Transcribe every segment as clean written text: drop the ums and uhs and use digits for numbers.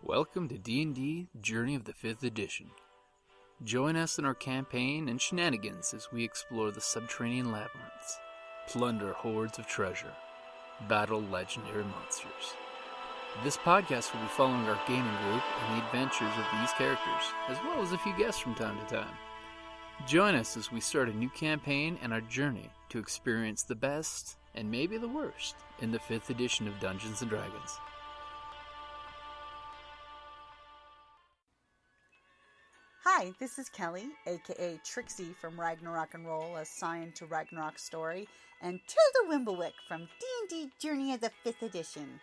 Welcome to D&D Journey of the 5th Edition. Join us in our campaign and shenanigans as we explore the subterranean labyrinths, plunder hordes of treasure, battle legendary monsters. This podcast will be following our gaming group and the adventures of these characters, as well as a few guests from time to time. Join us as we start a new campaign and our journey to experience the best, and maybe the worst, in the 5th edition of Dungeons & Dragons. Hi, this is Kellie, aka Trixie from Ragnarok and Roll, assigned to Ragnarok Story, and Tilda Wimblewick from D&D Journey of the 5th Edition.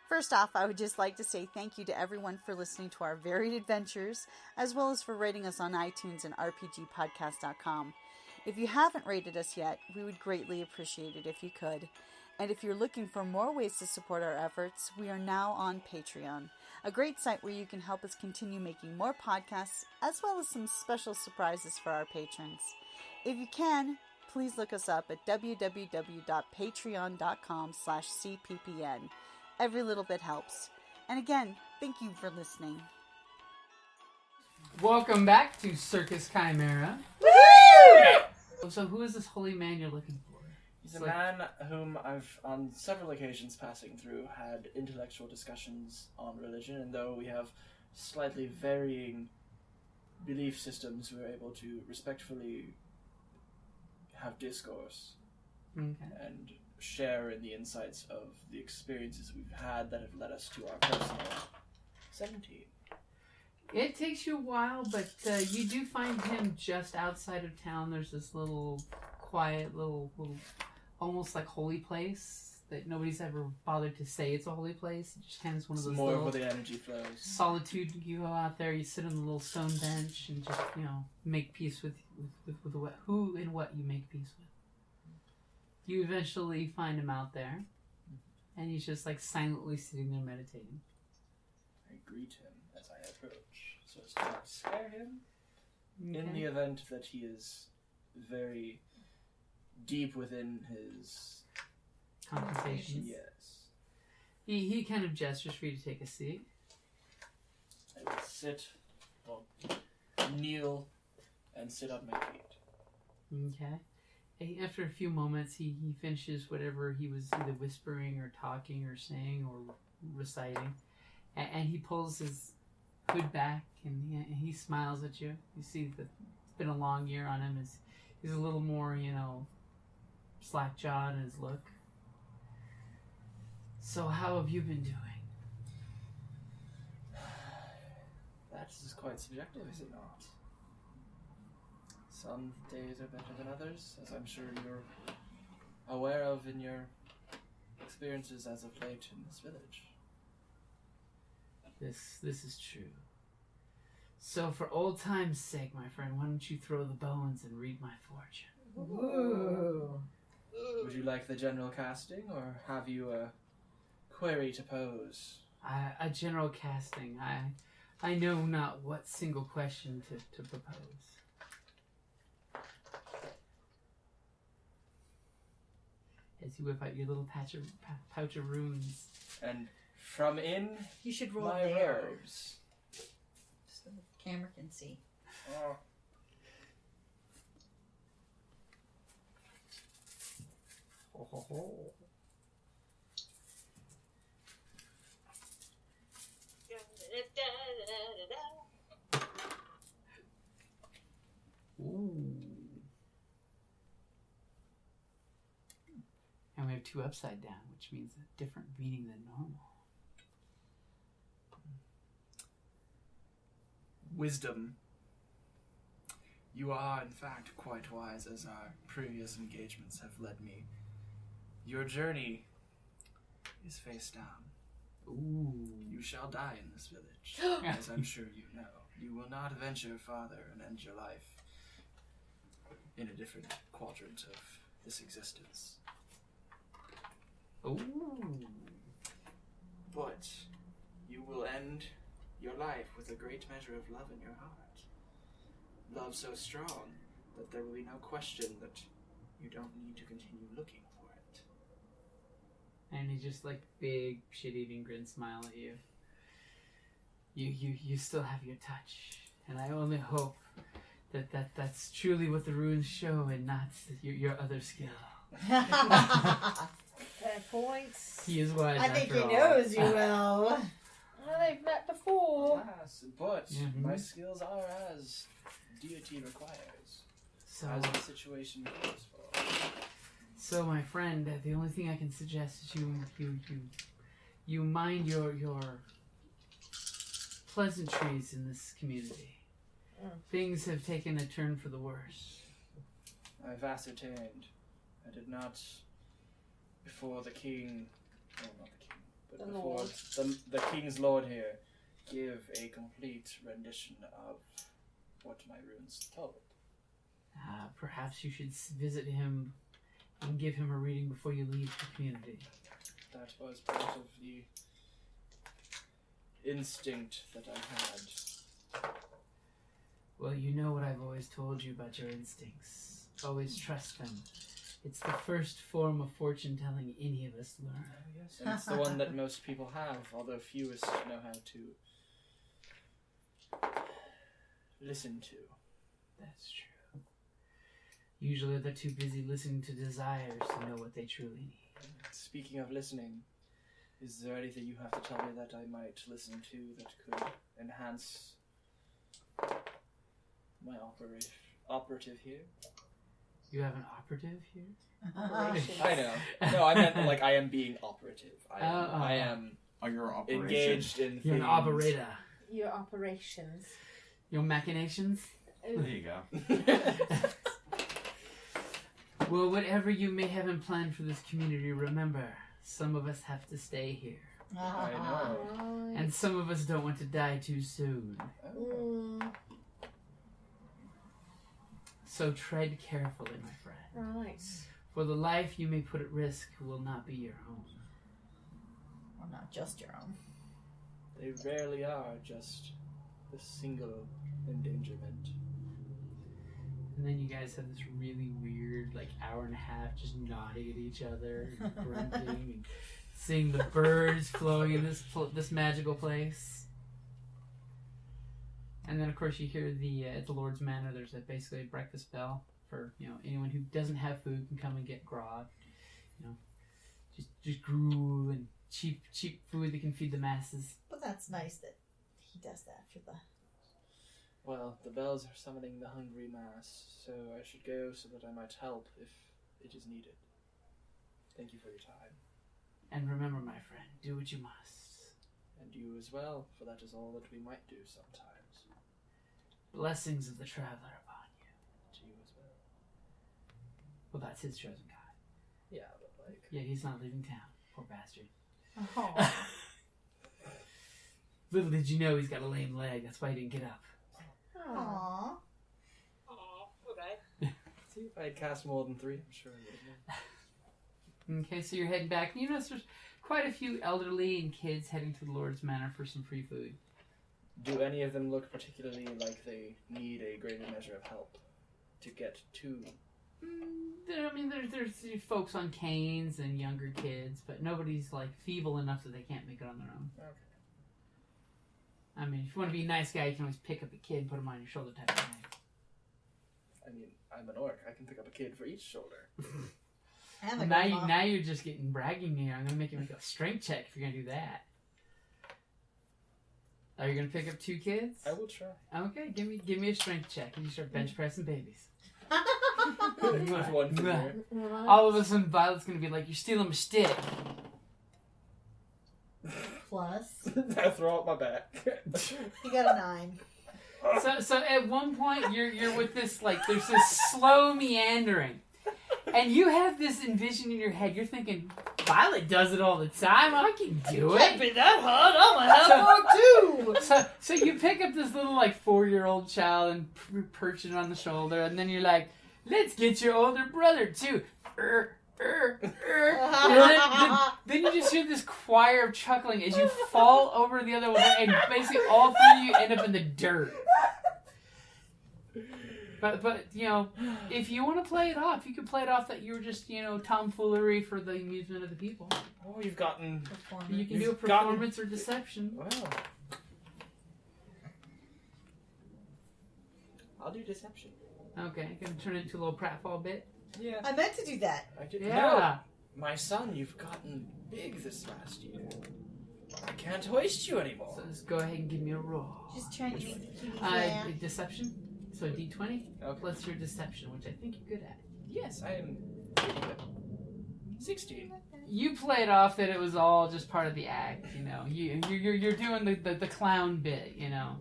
First off, I would just like to say thank you to everyone for listening to our varied adventures, as well as for rating us on iTunes and RPGpodcast.com. If you haven't rated us yet, we would greatly appreciate it if you could. And if you're looking for more ways to support our efforts, we are now on Patreon, a great site where you can help us continue making more podcasts, as well as some special surprises for our patrons. If you can, please look us up at www.patreon.com/cppn. Every little bit helps. And again, thank you for listening. Welcome back to Circus Chimera. Woo! So who is this holy man you're looking for? He's a man whom I've, on several occasions passing through, had intellectual discussions on religion, and though we have slightly varying belief systems, we're able to respectfully have discourse and share in the insights of the experiences we've had that have led us to our personal 17. It takes you a while, but you do find him just outside of town. There's this little quiet, little almost like holy place that nobody's ever bothered to say it's a holy place. It just kind of one of those more little where the energy flows. Solitude. You go out there, you sit on the little stone bench, and just make peace with who and what you make peace with. You eventually find him out there, and he's just like silently sitting there meditating. I greet him as I approach, so as to not scare him. Okay. In the event that he is very deep within his contemplations. Yes. He kind of gestures for you to take a seat. I will kneel and sit on my feet. Okay. After a few moments, he finishes whatever he was either whispering or talking or saying or reciting. And he pulls his hood back and he smiles at you. You see that it's been a long year on him. He's a little more, slack-jawed in his look. So how have you been doing? That is quite subjective, is it not? Some days are better than others, as I'm sure you're aware of in your experiences as of late in this village. This is true. So for old time's sake, my friend, why don't you throw the bones and read my fortune? Ooh. Would you like the general casting, or have you a query to pose? A general casting. I know not what single question to propose. As you whip out your little pouch of runes. And from in You should roll my there, robes. so the camera can see. Oh. Ho, ho, ho. Ooh. And we have 2 upside down, which means a different reading than normal. Wisdom. You are, in fact, quite wise, as our previous engagements have led me. Your journey is face down. Ooh. You shall die in this village, as I'm sure you know. You will not venture farther and end your life in a different quadrant of this existence. Ooh. But you will end your life with a great measure of love in your heart. Love so strong that there will be no question that you don't need to continue looking for it. And he just big shit-eating grin smile at you. You still have your touch, and I only hope that's truly what the runes show, and not your other skill. Fair points. He is wise. I think after he all. knows you will. Well, they've met before. Yes, but Mhm. my skills are as deity requires, So, as the situation calls for. so my friend, the only thing I can suggest is you mind your pleasantries in this community. Things have taken a turn for the worse. I've ascertained. I did not, before the king, well, not the king, but The before lord. the king's lord here, give a complete rendition of what my runes told. Perhaps you should visit him and give him a reading before you leave the community. That was part of the instinct that I had. Well, you know what I've always told you about your instincts. Always trust them. It's the first form of fortune telling any of us learn. Yes, and it's the one that most people have, although fewest know how to listen to. That's true. Usually they're too busy listening to desires to know what they truly need. Speaking of listening, is there anything you have to tell me that I might listen to that could enhance my operative here? You have an operative here? Operations. I know. No, I meant like I am being operative. I Oh. am Oh, your operation. engaged in You're an things. operator. Your operations. Your machinations? There you go. Well, whatever you may have in plan for this community, remember, some of us have to stay here. I know. Right. And some of us don't want to die too soon. Mm, So tread carefully, my friend. right. For the life you may put at risk will not be your own. Or not just your own. They rarely are just a single endangerment. And then you guys have this really weird, like, hour and a half just nodding at each other and grunting and seeing the birds flowing in this magical place. And then, of course, you hear at the Lord's Manor, there's basically a breakfast bell for, anyone who doesn't have food can come and get grog. Just gruel and cheap food that can feed the masses. But that's nice that he does that for the... Well, the bells are summoning the hungry mass, so I should go so that I might help if it is needed. Thank you for your time. And remember, my friend, do what you must. And you as well, for that is all that we might do sometimes. Blessings of the traveler upon you. To you as well. Well, that's his chosen God. Yeah, but like... Yeah, he's not leaving town. Poor bastard. Oh. Little did you know he's got a lame leg. That's why he didn't get up. Aww. See, if I had cast more than 3, I'm sure I would have. Okay, so you're heading back. You notice there's quite a few elderly and kids heading to the Lord's Manor for some free food. Do any of them look particularly like they need a greater measure of help to get to? There's folks on canes and younger kids, but nobody's like feeble enough that they can't make it on their own. Okay. I mean, if you want to be a nice guy, you can always pick up a kid and put him on your shoulder type of thing. I mean, I'm an orc. I can pick up a kid for each shoulder. And the Now, grandma. now you're just getting bragging me. I'm gonna make you make a strength check if you're gonna do that. Are you gonna pick up 2 kids? I will try. Okay, give me a strength check and you start bench pressing babies. With one finger. Right. All of a sudden, Violet's gonna be like, "You're stealing my stick." Plus, I throw out my back. you got a 9. So at one point, you're with this there's this slow meandering, and you have this envision in your head. You're thinking, Violet does it all the time. I can do Can't it. be that hard. I'm a half-orc too. So you pick up this little 4-year-old child and perch it on the shoulder, and then you're like, "Let's get your older brother too." Then you just hear this choir of chuckling as you fall over the other way, and basically all 3 of you end up in the dirt. But if you want to play it off, you can play it off that you were just tomfoolery for the amusement of the people. Oh, you've gotten... You can do a You've gotten- performance or deception. Well, I'll do deception. Okay, gonna turn it into a little pratfall bit. Yeah. I meant to do that. I did. Yeah. No, my son, you've gotten big this last year. I can't hoist you anymore. So just go ahead and give me a roll. Just trying to make the kitty laugh. Deception. So D20 Okay. plus your deception, which I think you're good at. Yes, I am pretty good. 16. You played off that it was all just part of the act, you know. You're doing the clown bit, you know.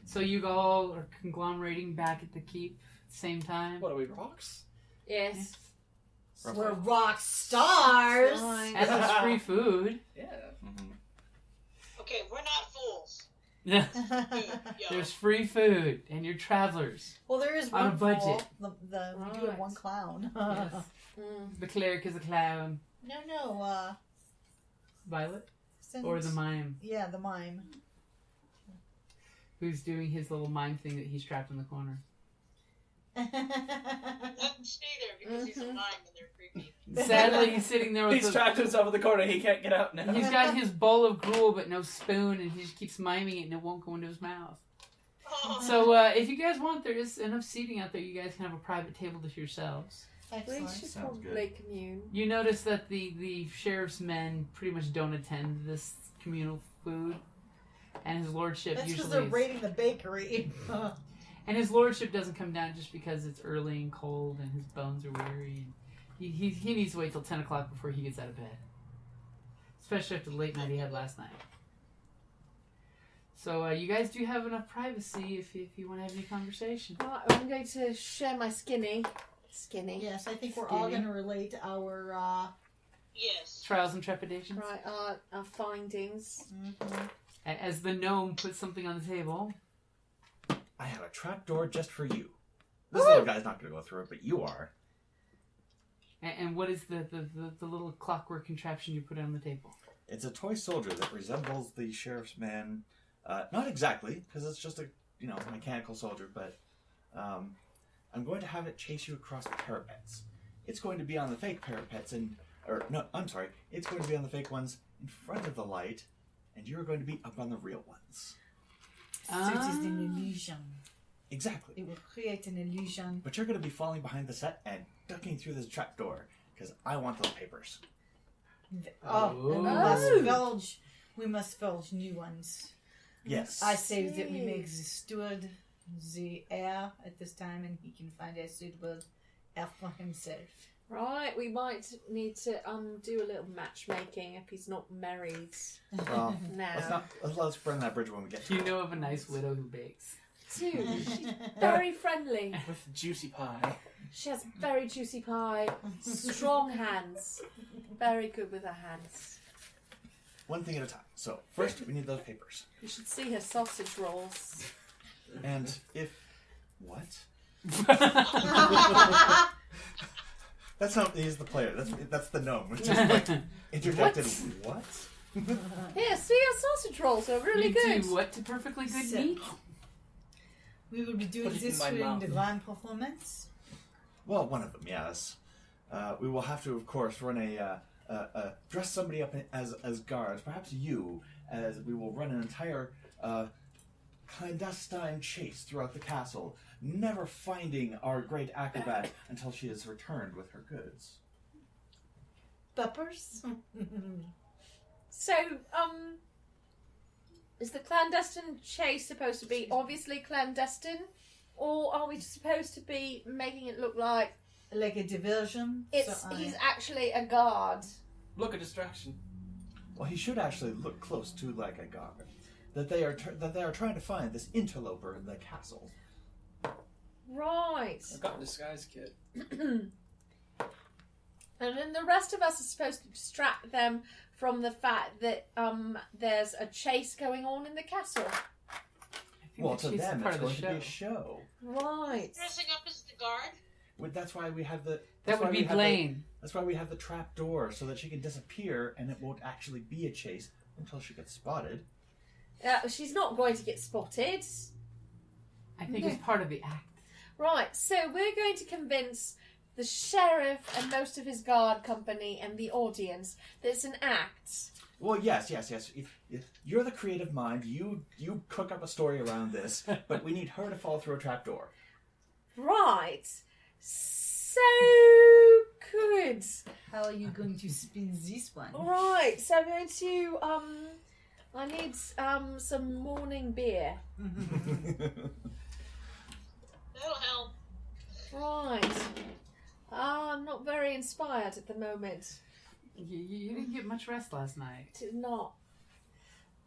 So you all are conglomerating back at the keep at the same time. What are we, rocks? Yes. We're rock stars. Fine. And there's free food. Yeah. Okay, we're not fools. Yeah. Food, yo. There's free food, and you're travelers. Well, there is On one a budget. fool. We do have one clown. Yes. The cleric is a clown. No. Violet? Since, Or the mime, Yeah, the mime. who's doing his little mime thing that he's trapped in the corner. Let him stay there because he's a mime and they're creepy. Sadly, he's sitting there with He's trapped himself in the corner. He can't get out now. He's got his bowl of gruel but no spoon, and he just keeps miming it, and it won't go into his mouth. Oh, So, if you guys want, there is enough seating out there. You guys can have a private table to yourselves. We Excellent. should Sounds probably commune. You notice that the sheriff's men pretty much don't attend this communal food, and his lordship That's because usually they're is- raiding the bakery. and his lordship doesn't come down just because it's early and cold and his bones are weary. And he needs to wait till 10 o'clock before he gets out of bed, especially after the late night he had last night. So you guys do have enough privacy if you want to have any conversation. Right, I'm going to share my skinny. Yes, I think we're all going to relate our. yes. Trials and trepidations. Right, our findings. As the gnome puts something on the table. I have a trapdoor just for you. This little guy's not going to go through it, but you are. And what is the little clockwork contraption you put on the table? It's a toy soldier that resembles the sheriff's man. Not exactly, because it's just a mechanical soldier, but I'm going to have it chase you across the parapets. It's going to be on the fake parapets it's going to be on the fake ones in front of the light, and you're going to be up on the real ones. So it is an illusion. Exactly. It will create an illusion. But you're going to be falling behind the set and ducking through this trapdoor, because I want those papers. Oh. We must filge new ones. Yes. I say that we make the steward the heir at this time, and he can find a suitable heir for himself. Right, we might need to do a little matchmaking if he's not married Well, now. let's burn that bridge when we get to Do you it. know of a nice widow who bakes? Too. She's very friendly. With juicy pie. She has very juicy pie, strong hands. Very good with her hands. One thing at a time. So, first, we need those papers. You should see her sausage rolls. And if... What? That's not... He's the player. That's the gnome. It's just like interjected. What? Here, see her sausage rolls. They're really You good. do what to perfectly good So- meat? We will be doing Put it in this my during mouth. the grand performance. Well, one of them, yes. We will have to, of course, run dress somebody up as guards. Perhaps you, as we will run an entire clandestine chase throughout the castle, never finding our great acrobat until she is returned with her goods. Peppers? So, is the clandestine chase supposed to be obviously clandestine? Or are we supposed to be making it look like Like a diversion? he's actually a guard? Look, a distraction. Well, he should actually look close to like a guard. That they are trying to find this interloper in the castle. Right. I've got a disguise kit. And then the rest of us are supposed to distract them from the fact that there's a chase going on in the castle. I think Well, that to she's them, part it's of the going to show. be a show. Right. Dressing up as the guard? That's why we have the. That would be Blain. That's why we have the trap door, so that she can disappear, and it won't actually be a chase until she gets spotted. She's not going to get spotted. I think it's part of the act. Right, so we're going to convince the sheriff and most of his guard company and the audience that it's an act. Well, yes. You're the creative mind. You cook up a story around this, but we need her to fall through a trapdoor. Right. So good. How are you going to spin this one? Right, so I'm going to, I need some morning beer. That'll help. Right. I'm not very inspired at the moment. You didn't get much rest last night. Did not.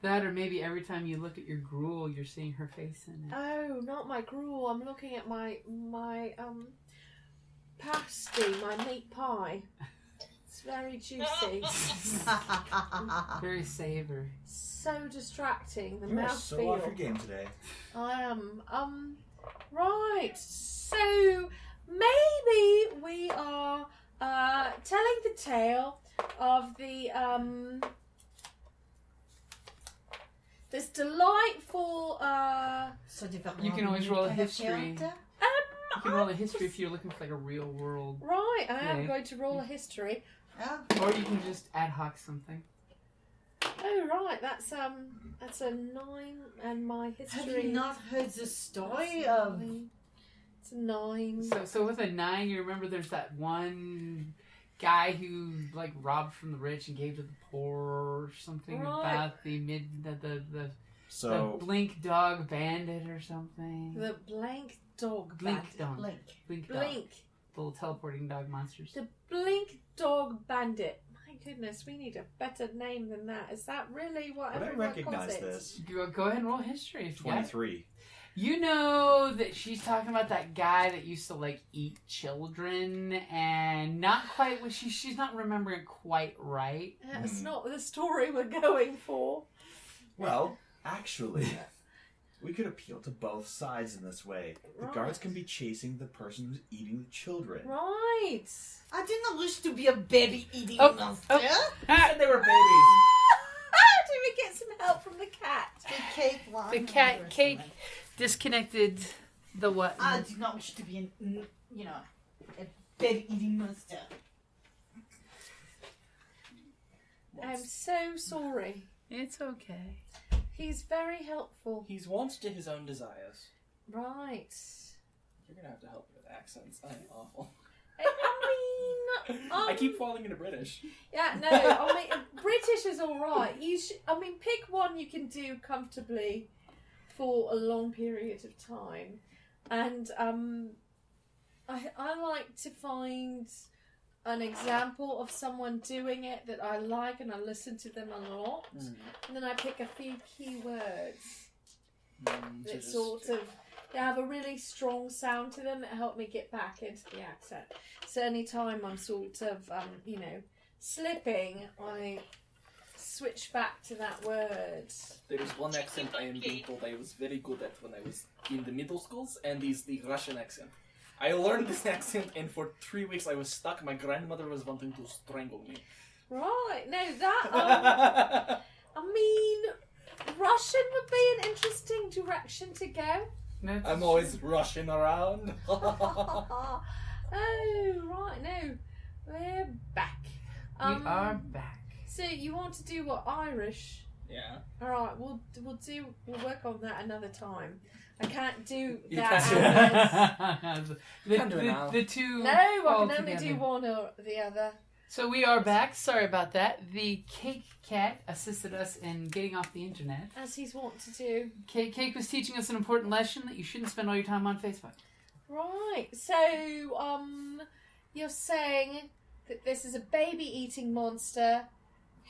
That, or maybe every time you look at your gruel, you're seeing her face in it. Oh, not my gruel. I'm looking at my pasty, my meat pie. It's very juicy. Very savory. So distracting. The You are mouthfeel. so off your game today. I am. Right. So maybe we are telling the tale of the this delightful You can always roll a kind of history. character? You can roll a history if you're looking for like a real world. Right, I am Yeah. going to roll a history. Oh. Or you can just ad hoc something. Oh right, that's a 9 and my history. Have you not heard the story That's of... 9. It's a 9. So with a 9, you remember there's that one guy who like robbed from the rich and gave to the poor, or something Right. about the So blink dog bandit or something. The blank dog blink bandit. dog. Blink. Blink dog. Blink. The little teleporting dog monsters. The blink dog bandit. My goodness, we need a better name than that. Is that really what would I everyone calls recognize it? this? Go ahead and roll history if you got it. 23. You know that she's talking about that guy that used to like eat children, and not quite what she's not remembering quite right. That's not the story we're going for. Well, actually, we could appeal to both sides in this way. The Right. guards can be chasing the person who's eating the children. Right. I did not wish to be a baby-eating Oh, monster. And they were babies. Do we get some help from the cat? The cake one. The cat cake disconnected the what? I do not wish to be a baby-eating monster. I'm so sorry. It's okay. He's very helpful. He's wont to his own desires. Right. You're gonna have to help me with accents. I'm awful. I mean, I keep falling into British. Yeah, no, I mean, British is alright. Pick one you can do comfortably for a long period of time. And I like to find an example of someone doing it that I like, and I listen to them a lot. And then I pick a few key words that they have a really strong sound to them that help me get back into the accent. So anytime I'm sort of, slipping, I switch back to that word. There is one accent I am being told I was very good at when I was in the middle schools, and is the Russian accent. I learned this accent, and for 3 weeks I was stuck. My grandmother was wanting to strangle me. Right, no, that, Russian would be an interesting direction to go. I'm always rushing around. Oh, right, no. We're back. We are back. So you want to do what, Irish? Yeah. Alright, we'll work on that another time. I can't do You that. can't and do it now. The two. no, I fall can only do together. one or the other. So we are back. Sorry about that. The Cake Cat assisted us in getting off the internet. As he's wont to do. Cake was teaching us an important lesson that you shouldn't spend all your time on Facebook. Right, so, you're saying that this is a baby-eating monster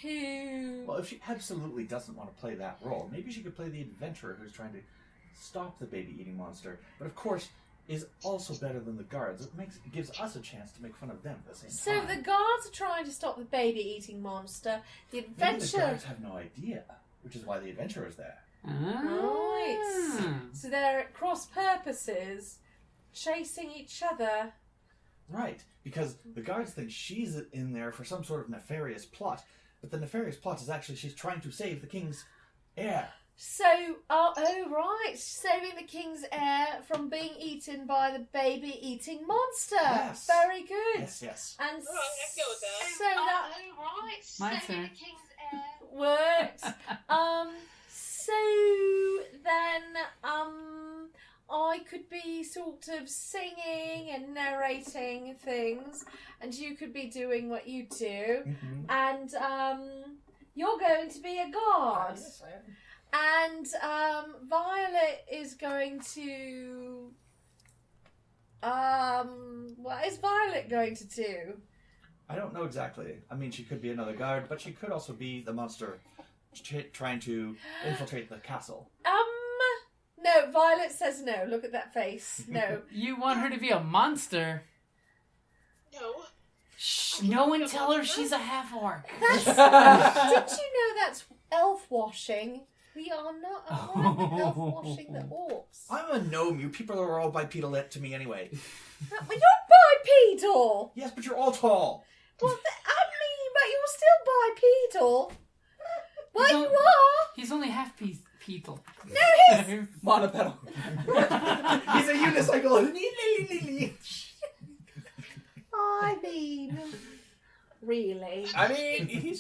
who... Well, if she absolutely doesn't want to play that role, maybe she could play the adventurer who's trying to stop the baby-eating monster, but of course is also better than the guards. It gives us a chance to make fun of them at the same So time. the guards are trying to stop the baby-eating monster. The Maybe the adventure... guards have no idea, which is why the adventurer's there. Right. So they're at cross purposes, chasing each other. Right, because the guards think she's in there for some sort of nefarious plot, but the nefarious plot is actually she's trying to save the king's heir. right, saving the king's heir from being eaten by the baby-eating monster. Yes. Very good. Yes. And All right, I can go with that. so that right. My Saving turn. the king's heir. works. So then, I could be sort of singing and narrating things, and you could be doing what you do, and you're going to be a guard. Yes, I am. And Violet is going to. What is Violet going to do? I don't know exactly. I mean, she could be another guard, but she could also be the monster trying to infiltrate the castle. No, Violet says no. Look at that face. No. You want her to be a monster? No. Shh, no one tell her she's a half-orc. Did you know that's elf washing? We are not elf washing the orcs. I'm a gnome. You people are all bipedal to me anyway. But you're bipedal. Yes, but you're all tall. Well, but you're still bipedal. Well, He's you on- are. He's only half-pedal. No, he's... Monopedal. He's a unicycle. I mean, really. I mean,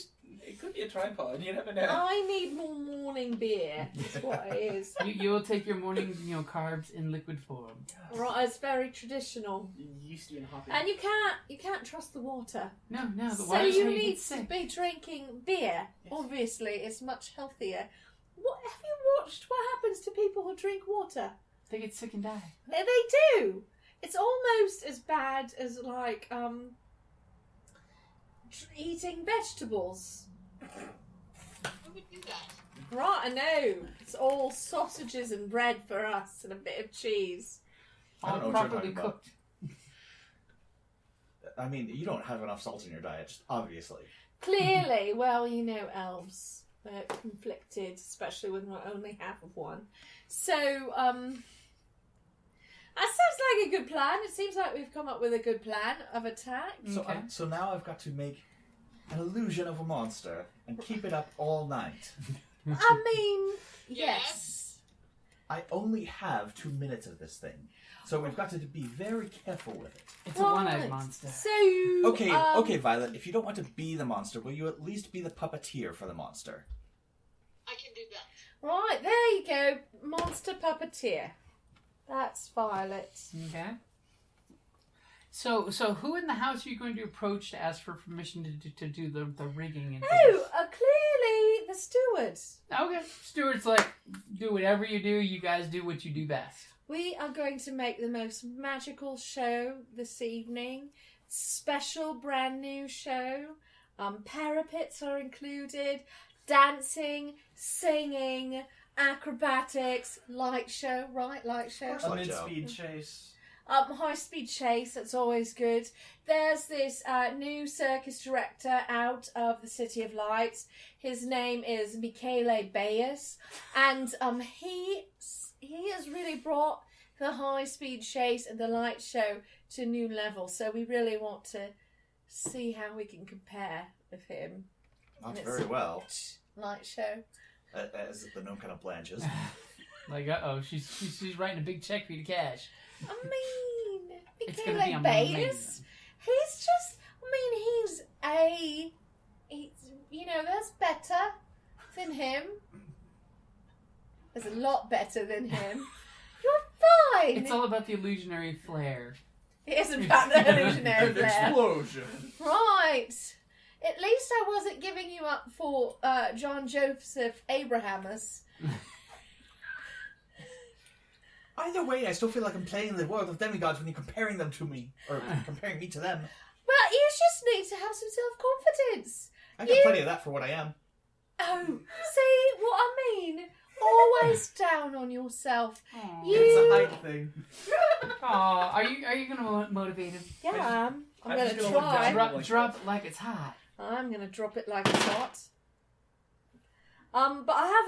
it could be a tripod. You never know. I need more morning beer. That's what it is. You'll take your morning, carbs in liquid form. Right, it's very traditional. Yeasty and hoppy. And you can't trust the water. No, the So water's you how need get to sick. be drinking beer. Yes. Obviously, it's much healthier. What have you watched? What happens to people who drink water? They get sick and die. They do. It's almost as bad as like eating vegetables. Who would do that? Right, I know. It's all sausages and bread for us, and a bit of cheese. I don't know All what you're properly talking about. cooked. I mean, you don't have enough salt in your diet, just obviously. Clearly, well, elves. They're conflicted, especially when we're only half of one. So, that sounds like a good plan. It seems like we've come up with a good plan of attack. So, Okay. so now I've got to make an illusion of a monster and keep it up all night. I mean, yes. I only have 2 minutes of this thing, so we've got to be very careful with it. It's a one-eyed monster. So, Okay, Violet, if you don't want to be the monster, will you at least be the puppeteer for the monster? I can do that. Right, there you go. Monster puppeteer. That's Violet. Okay. So who in the house are you going to approach to ask for permission to do the rigging and Oh, things? clearly the steward. Okay. Stuart's like, do whatever you do. You guys do what you do best. We are going to make the most magical show this evening. Special brand new show. Parapets are included. Dancing, singing, acrobatics, light show, right? Light show. Of A course. mid-speed chase. High-speed chase, that's always good. There's this new circus director out of the City of Lights. His name is Michele Bayes, and he has really brought the high-speed chase and the light show to a new level. So we really want to see how we can compare with him. Not And very it's well, light show. as the gnome kind of blanches. Like, she's writing a big check for you to cash. I mean, It's gonna be Michele a Bayes. million. He's just. I mean, there's better than him. There's a lot better than him. You're fine. It's all about the illusionary flair. It isn't about the illusionary An flair. explosion. Right. At least I wasn't giving you up for John Joseph Abrahamus. Either way, I still feel like I'm playing in the world of demigods when you're comparing them to me, or comparing me to them. But you just need to have some self-confidence. I got plenty of that for what I am. Oh, see what I mean? Always down on yourself. Aw. You- It's a height thing. Aw, are you gonna motivate him? Yeah, I'm I'm going just to gonna look try. down. Drop it like it's hot. I'm going to drop it like it's hot. But I have,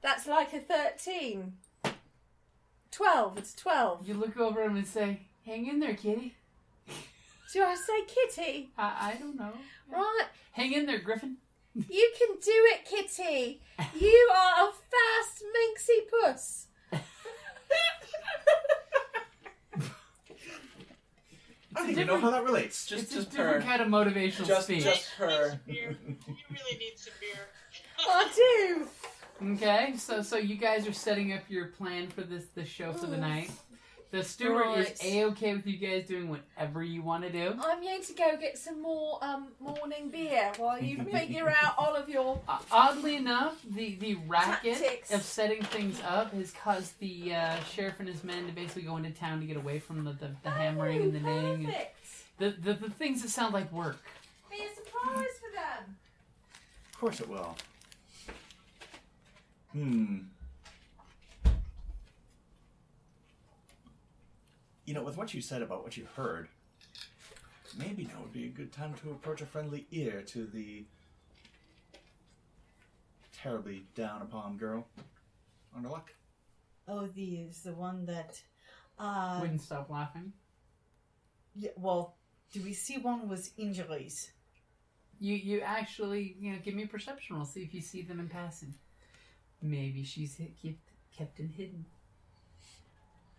that's like a 13. 12, it's 12. You look over him and say, "Hang in there, kitty." Do I say kitty? I don't know. Right. Hang in there, Griffin. You can do it, Kitty. You are a fast, minxy puss. I don't even know how that relates. It's Just a different kind of motivational speech. Just her. Beer. You really need some beer. I do. Okay, so you guys are setting up your plan for this show for the night. The steward Right. is A-okay with you guys doing whatever you want to do. I'm going to go get some more morning beer while you figure out all of your... Oddly enough, the racket Tactics. of setting things up has caused the sheriff and his men to basically go into town to get away from the hammering and the neighing. Perfect. The things that sound like work. Be a surprise for them. Of course it will. You know, with what you said about what you heard, maybe now would be a good time to approach a friendly ear to the terribly down upon girl. On her luck. Oh, the one that... Wouldn't stop laughing. Yeah, well, do we see one with injuries? You actually, give me a perception roll. See if you see them in passing. Maybe she's kept and hidden.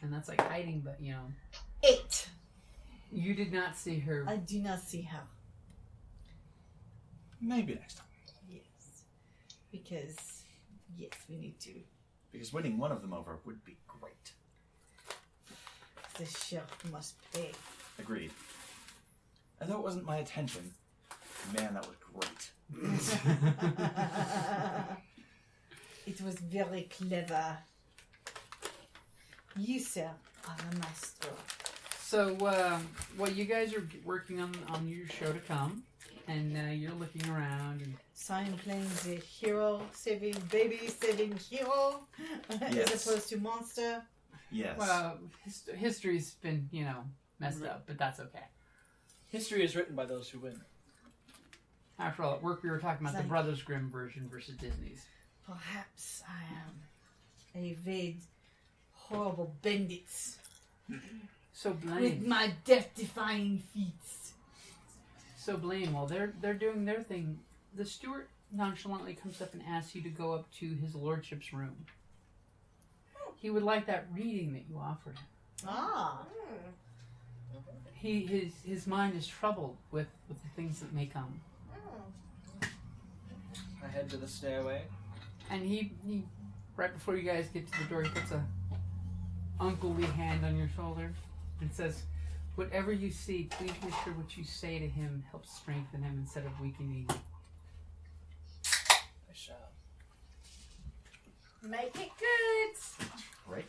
And that's like hiding, but 8. You did not see her. I do not see her. Maybe next time. Yes. Because, yes, we need to. Because winning one of them over would be great. The sheriff must pay. Agreed. And though it wasn't my intention, man, that was great. It was very clever. You, sir, are the maestro. So, you guys are working on your show to come, and you're looking around. And Sign playing the hero, saving hero, Yes. as opposed to monster. Yes. well, history's been, messed up, but that's okay. History is written by those who win. After all, at work we were talking about the Like- Brothers Grimm version versus Disney's. Perhaps I am a evade horrible bandits So with Blain, my death-defying feats. while they're doing their thing, the steward nonchalantly comes up and asks you to go up to his lordship's room. He would like that reading that you offered him. Ah. His mind is troubled with the things that may come. I head to the stairway. And he right before you guys get to the door, he puts a unclely hand on your shoulder and says, "Whatever you see, please make sure what you say to him helps strengthen him instead of weakening him." I shall. Make it good. Right.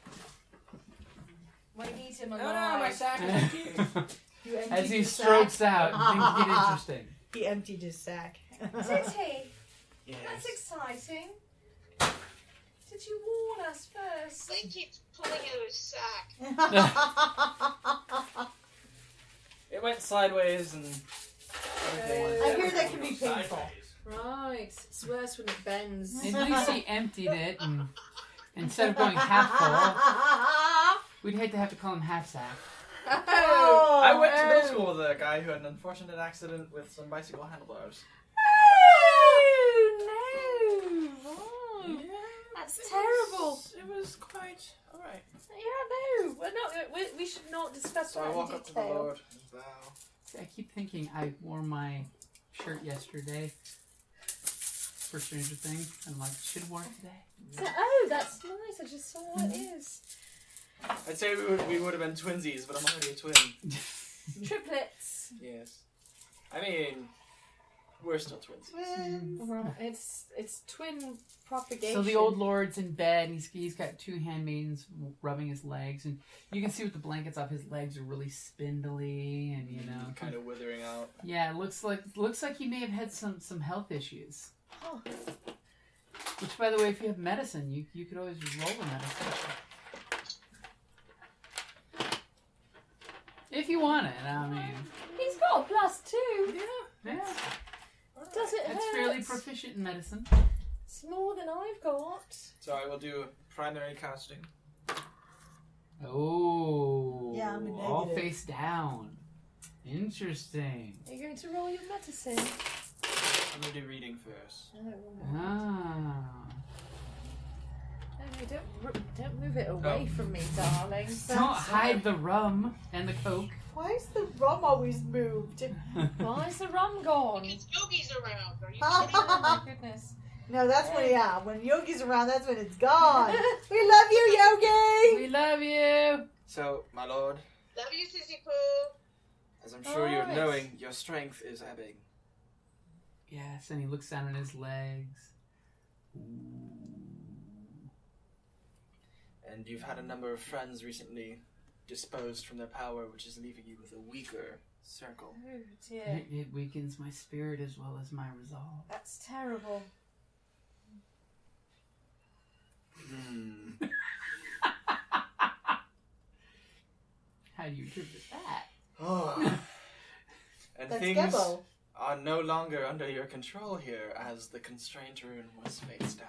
We need him No, alive. my sack is empty. You emptied As he the strokes sack. out, things get interesting. He emptied his sack. Did he? Yes. That's exciting. Did you warn us first? Blain keeps pulling out his sack. It went sideways and everything. I hear that can be painful. Right. It's worse when it bends. At least he emptied it, and instead of going half full, we'd hate to have to call him half sack. Oh, I went to middle school with a guy who had an unfortunate accident with some bicycle handlebars. Oh, no. Oh, that's terrible. It was quite alright. Yeah, no. We should not discuss So that I in walk up to the detail. Lord and vow. See, I keep thinking I wore my shirt yesterday for Stranger Things. I'm like, should have worn it today. Oh, that's nice. I just saw what it is. I'd say we would have been twinsies, but I'm already a twin. Triplets. Yes. I mean, we're still twinsies. Right. It's twin propagation. So the old lord's in bed, and he's got two handmaidens rubbing his legs, and you can see with the blankets off, his legs are really spindly, and Kind of withering out. Yeah, it looks like he may have had some health issues. Oh. Which, by the way, if you have medicine, you could always roll the medicine. If you want it, I mean. He's got a +2. Yeah. Does it That's hurt? fairly proficient in medicine. It's more than I've got. So I will do primary casting. Oh. Yeah, I'm a all negative. face down. Interesting. Are you going to roll your medicine? I'm gonna do reading first. Ah. No, don't move it away from me, darling. Don't hide the rum and the coke. Why is the rum always moved? Why is the rum gone? Because Yogi's around. Are you Oh kidding? my goodness. No, that's when Yogi's around, that's when it's gone. We love you, Yogi! We love you. So, my lord, Love you, Sissy Pooh. as I'm sure you're Alright. knowing, your strength is ebbing. Yes, and he looks down at his legs. And you've had a number of friends recently disposed from their power, which is leaving you with a weaker circle. Oh dear. It weakens my spirit as well as my resolve. That's terrible. How do you interpret that? Oh. And That's things Gebo. are no longer under your control here as the constraint rune was faced down.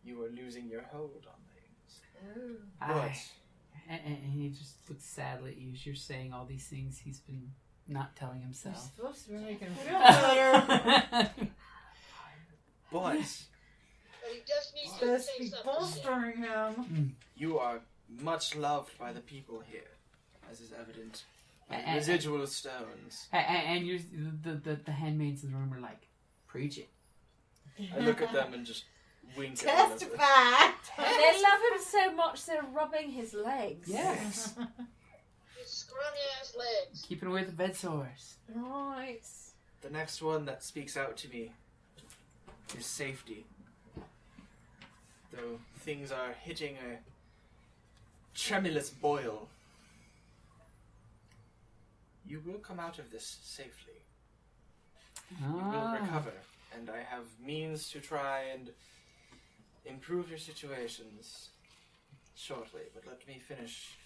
You are losing your hold on things. But And he just looks sadly at you as you're saying all these things he's been not telling You're himself. supposed to be making him feel better. but But he does need to Supposed to say be something. bolstering him. you are much loved by the people here, as is evident by the And- residual stones. And you're, the handmaids in the room are like, preach it. I look at them and just wink at them. Testify! They love him so much they're rubbing his legs. Yes. His scrawny ass legs. Keeping away the bed sores. Right. The next one that speaks out to me is safety. Though things are hitting a tremulous boil, you will come out of this safely. You will recover, and I have means to try and improve your situations shortly. But let me finish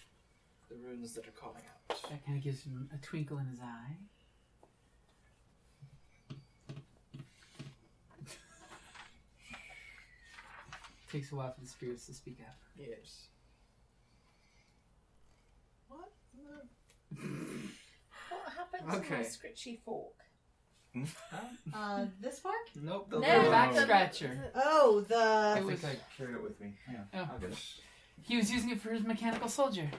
the runes that are calling out. That kind of gives him a twinkle in his eye. Takes a while for the spirits to speak up. Yes. What happened to Okay. my scritchy fork? This fork? Nope. No, The back the- scratcher. Oh, I the... It was- think I carried it with me. Yeah, Oh. I'll get it. He was using it for his mechanical soldier.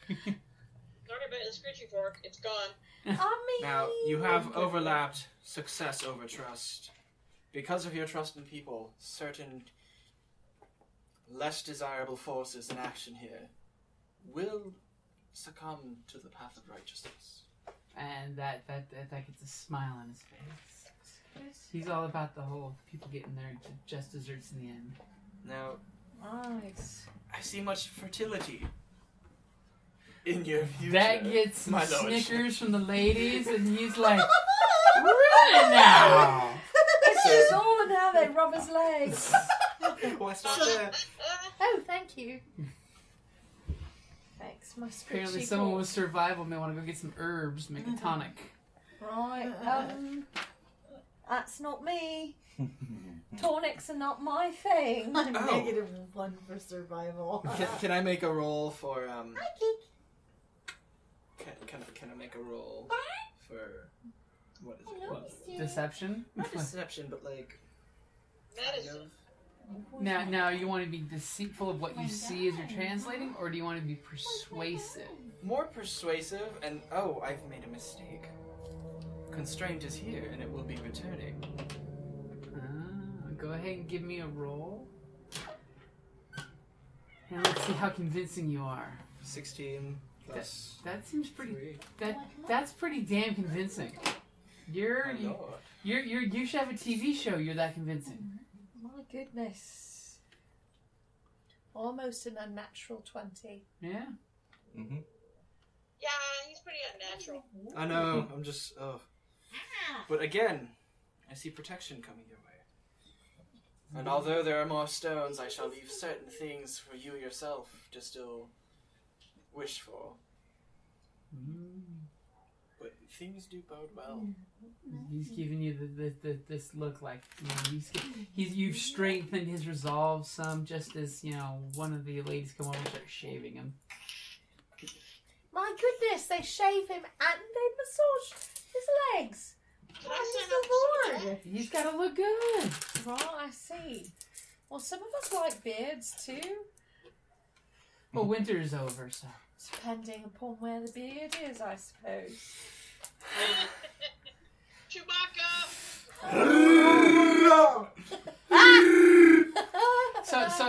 Sorry about the scritchy fork. It's gone. I mean... Now, you have overlapped success over trust. Because of your trust in people, certain less desirable forces in action here will succumb to the path of righteousness. And that gets a smile on his face. He's all about the whole people getting their just desserts in the end. Now, Nice. I see much fertility in your future. That gets some my lord. Snickers from the ladies, and he's like, really now? It's just all now they rub his legs. Why stop there? Oh, thank you. Thanks, my Apparently scritchy someone fork. with survival may want to go get some herbs, make a tonic. Right, that's not me. Tonics are not my thing. I'm Oh. -1 for survival. Can I make a roll for Can I make a roll for what is it? What? Deception? Not deception, but like Medicine. Now you want to be deceitful of what you see as you're translating, or do you want to be persuasive? more persuasive. And oh, I've made a mistake. Constraint is here, and it will be returning. Go ahead and give me a roll. And let's see how convincing you are. 16 plus That seems pretty. 3. That's pretty damn convincing. My lord. You should have a TV show. You're that convincing. My goodness. Almost an unnatural 20. Yeah. Mm-hmm. Yeah, he's pretty unnatural. I know. I'm just. Oh. But again, I see protection coming your way. And although there are more stones, I shall leave certain things for you yourself to still wish for. But things do bode well. He's giving you this look like you've strengthened his resolve some, just as one of the ladies come over and start shaving him. My goodness, they shave him and they massage his legs. Did I He's sign the up for something? Lord. He's got to look good. Right, I see. Well, some of us like beards too, Well, winter's over, so. depending upon where the beard is, I suppose. Chewbacca!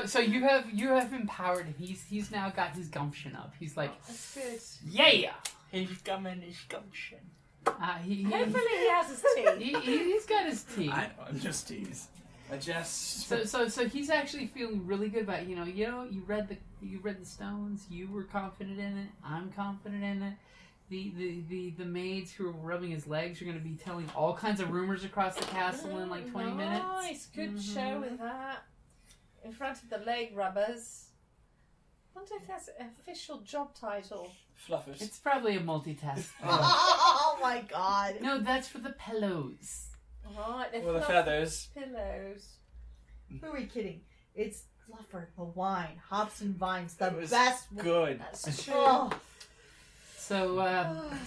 So you have empowered him. He's now got his gumption up. He's like, That's good. yeah. His gum and his gumption. Hopefully he has his teeth. He's got his teeth. I know, I'm just teased. I just... So he's actually feeling really good about it. You read the stones. You were confident in it. I'm confident in it. The maids who are rubbing his legs are going to be telling all kinds of rumors across the castle in like 20 minutes. Nice, good show with that. In front of the leg rubbers. Wonder if that's an official job title. Fluffers. It's probably a multitask. Oh my god. No, that's for the pillows. Right, Or the feathers. Pillows. Who are we kidding? It's Fluffer, the wine, hops and vines, the It was best. good. That's true. Oh,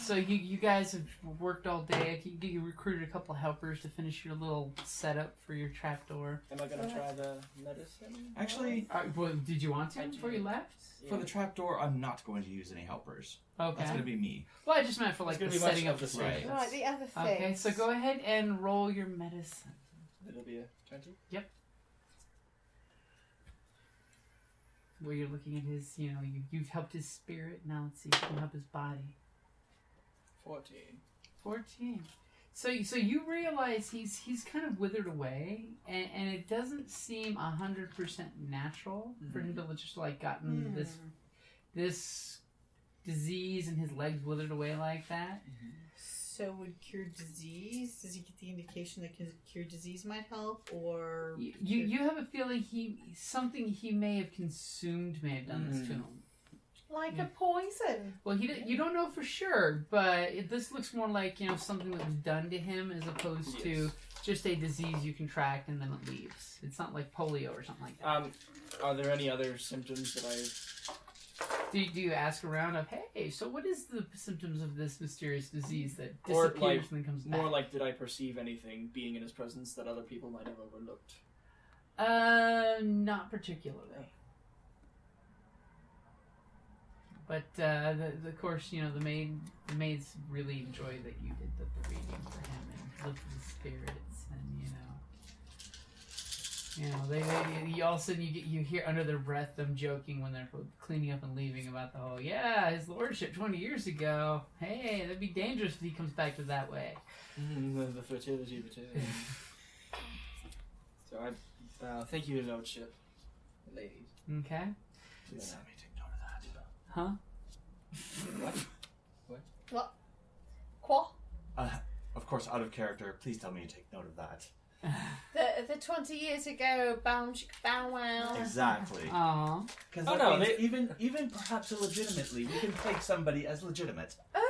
So you guys have worked all day. You recruited a couple of helpers to finish your little setup for your trapdoor. Am I going to try the medicine? Actually, Well, did you want to I before do. you left? for the trapdoor, I'm not going to use any helpers. Okay. That's going to be me. Well, I just meant for like It's the gonna be setting much up the of the same. circus. Right, the other thing. Okay, so go ahead and roll your medicine. It'll be a 20? Where you're looking at his, you've helped his spirit. Now let's see if you can help his body. 14. 14. So you realize he's kind of withered away, and it doesn't seem 100% natural for him to just like gotten this disease and his legs withered away like that. so would cure disease? Does he get the indication that cure disease might help, or You have a feeling something he may have consumed may have done this to him. Like a poison. Well, you don't know for sure, but this looks more like something that was done to him as opposed to just a disease you contract and then it leaves. It's not like polio or something like that. Are there any other symptoms that Do you ask around of, hey, so what is the symptoms of this mysterious disease that Or, disappears like, and then comes back? more like, did I perceive anything being in his presence that other people might have overlooked? Not particularly. But of course, the maids really enjoy that you did the reading for him and looked at the spirits, and they all of a sudden you hear under their breath them joking when they're cleaning up and leaving about the whole his lordship 20 years ago. Hey, that'd be dangerous if he comes back to that way. The fertility battalion. So I thank you, lordship, ladies. Okay. Please let me take note of that. Huh? What? Qua? Of course, out of character, please tell me to take note of that. The 20 years ago, bow wow. Exactly. Aw. Because Oh, no, even perhaps illegitimately, we can take somebody as legitimate. Yeah,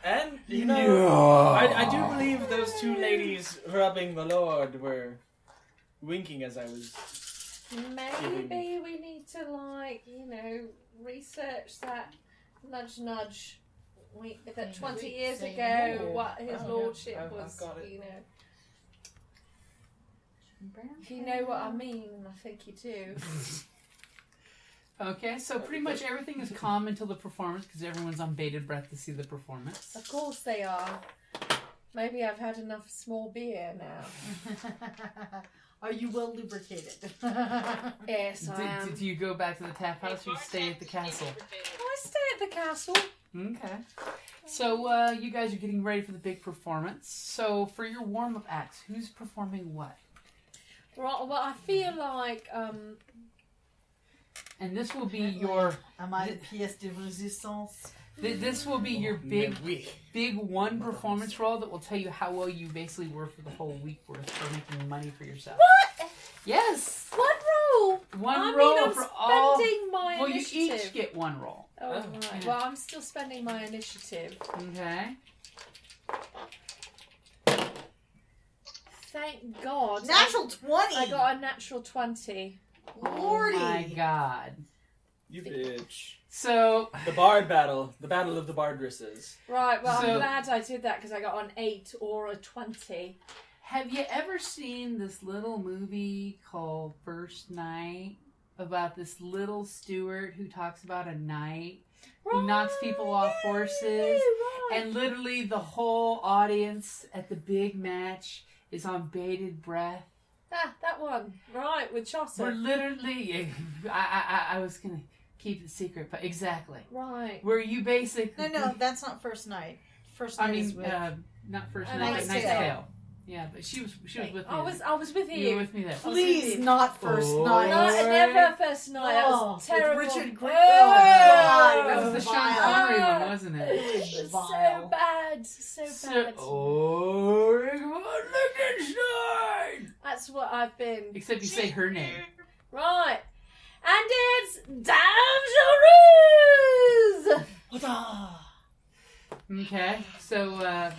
and I do believe those two ladies rubbing the Lord were winking as I was. Maybe we need to research that nudge. That 20 years say ago, more. what his lordship I've was, got it. If you know what I mean, and I think you do. Okay, so pretty much everything is calm until the performance because everyone's on bated breath to see the performance. Of course they are. Maybe I've had enough small beer now. are you well lubricated? Yes, I am. Do you go back to the tap house or you stay at the castle? I stay at the castle. Okay. So you guys are getting ready for the big performance. So for your warm-up acts, who's performing what? Right, well, I feel like And this will be your Am I the pièce de résistance? this will be your big one performance roll that will tell you how well you basically were for the whole week worth for making money for yourself. What? Yes. One roll. One roll I'm for all. spending my Well, you initiative. each get one roll. Oh, right. Well, I'm still spending my initiative. Okay. Thank God. Natural 20! I got a natural 20. Lordy! Oh my God. You bitch. So The bard battle. The battle of the bardresses. Right, well, So- I'm glad I did that because I got an 8 or a 20. have you ever seen this little movie called First Night about this little steward who talks about a knight who knocks people off horses? Right. And literally the whole audience at the big match is on bated breath. Ah, that one. Right, with We're Chaucer. literally, I was going to keep it secret, but exactly. Right. Where you basically... No, that's not first night. First night I is mean, with... not First A Night, Knight's but Knight's Tale. Tale. Yeah, but she was with me. I was with You were you. with me there. Please, not first Oh. night. No, never first night. That was with terrible. Richard Grant. Oh, That was the Sean Vile. Connery one, wasn't it? It was Vile. so bad. So bad. Liechtenstein! That's what I've been. Except you say her name. Right. And it's Dangerous! Okay, so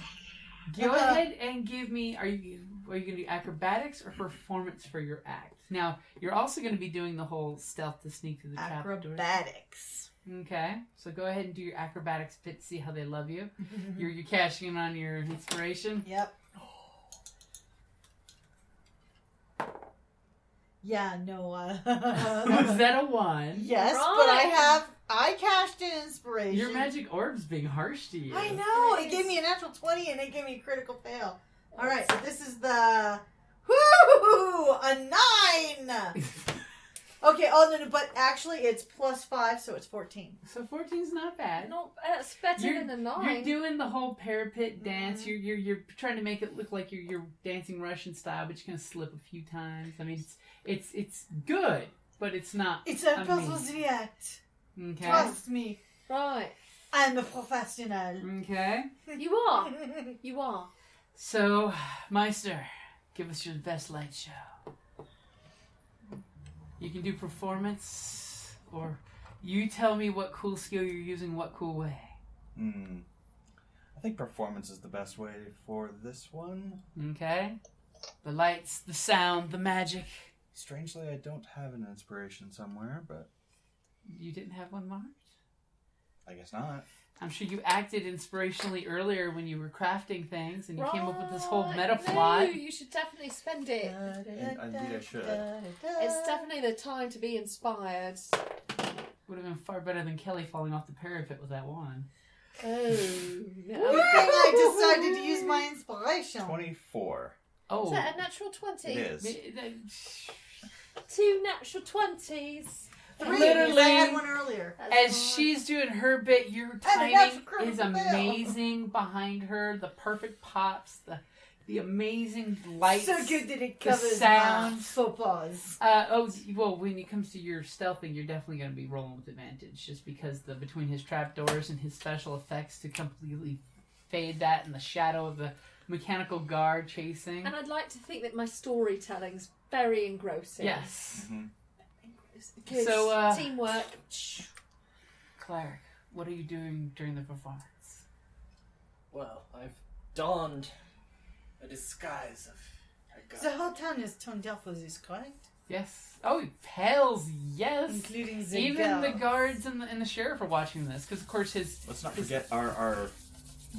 go ahead and give me. Are you going to do acrobatics or performance for your act? Now you're also going to be doing the whole stealth to sneak through the trapdoor. Acrobatics. Okay, so go ahead and do your acrobatics bit. See how they love you. You're cashing in on your inspiration. Yep. Yeah, no. Was that a 1? Yes, Right. but I cashed in inspiration. Your magic orb's being harsh to you. I know. It It gave is. me a natural 20 and it gave me a critical fail. All right, so this is the whoo a 9. Okay. Oh no, but actually it's +5, so it's 14. So 14's not bad. Not, it's better You're- than a 9. You're doing the whole parapet dance. You're trying to make it look like you're dancing Russian style, but you're gonna slip a few times. I mean, it's good, but it's not. It's a amazing. puzzle act. Okay. Trust me, Right. I'm a professional. Okay. You are. You are. So, Meister, give us your best light show. You can do performance, or you tell me what cool skill you're using, what cool way. I think performance is the best way for this one. Okay. The lights, the sound, the magic. Strangely, I don't have an inspiration somewhere, but You didn't have one marked? I guess not. I'm sure you acted inspirationally earlier when you were crafting things and you came up with this whole Right. meta No, plot. you should definitely spend it. Indeed I should. It's definitely the time to be inspired. Would have been far better than Kellie falling off the parapet with that one. Oh. Good No. thing I decided to use my inspiration. 24. Oh. Is that a natural 20? It is. 2 natural 20s. 3, Literally, because I had one earlier. That's As fine. she's doing her bit, your And timing that's a is critical fail. amazing behind her. The perfect pops, the amazing lights. So good that it the covers my sounds. faux pas. Well, when it comes to your stealthing, you're definitely going to be rolling with advantage, just because between his trapdoors and his special effects to completely fade that and the shadow of the mechanical guard chasing. And I'd like to think that my storytelling's very engrossing. Yes. Because So, teamwork. Cleric, what are you doing during the performance? Well, I've donned a disguise of a god. The whole town is toned up for this, correct? Yes. Oh, Pels, yes. Including the Even the girls. guards and the sheriff are watching this, because of course Let's not forget our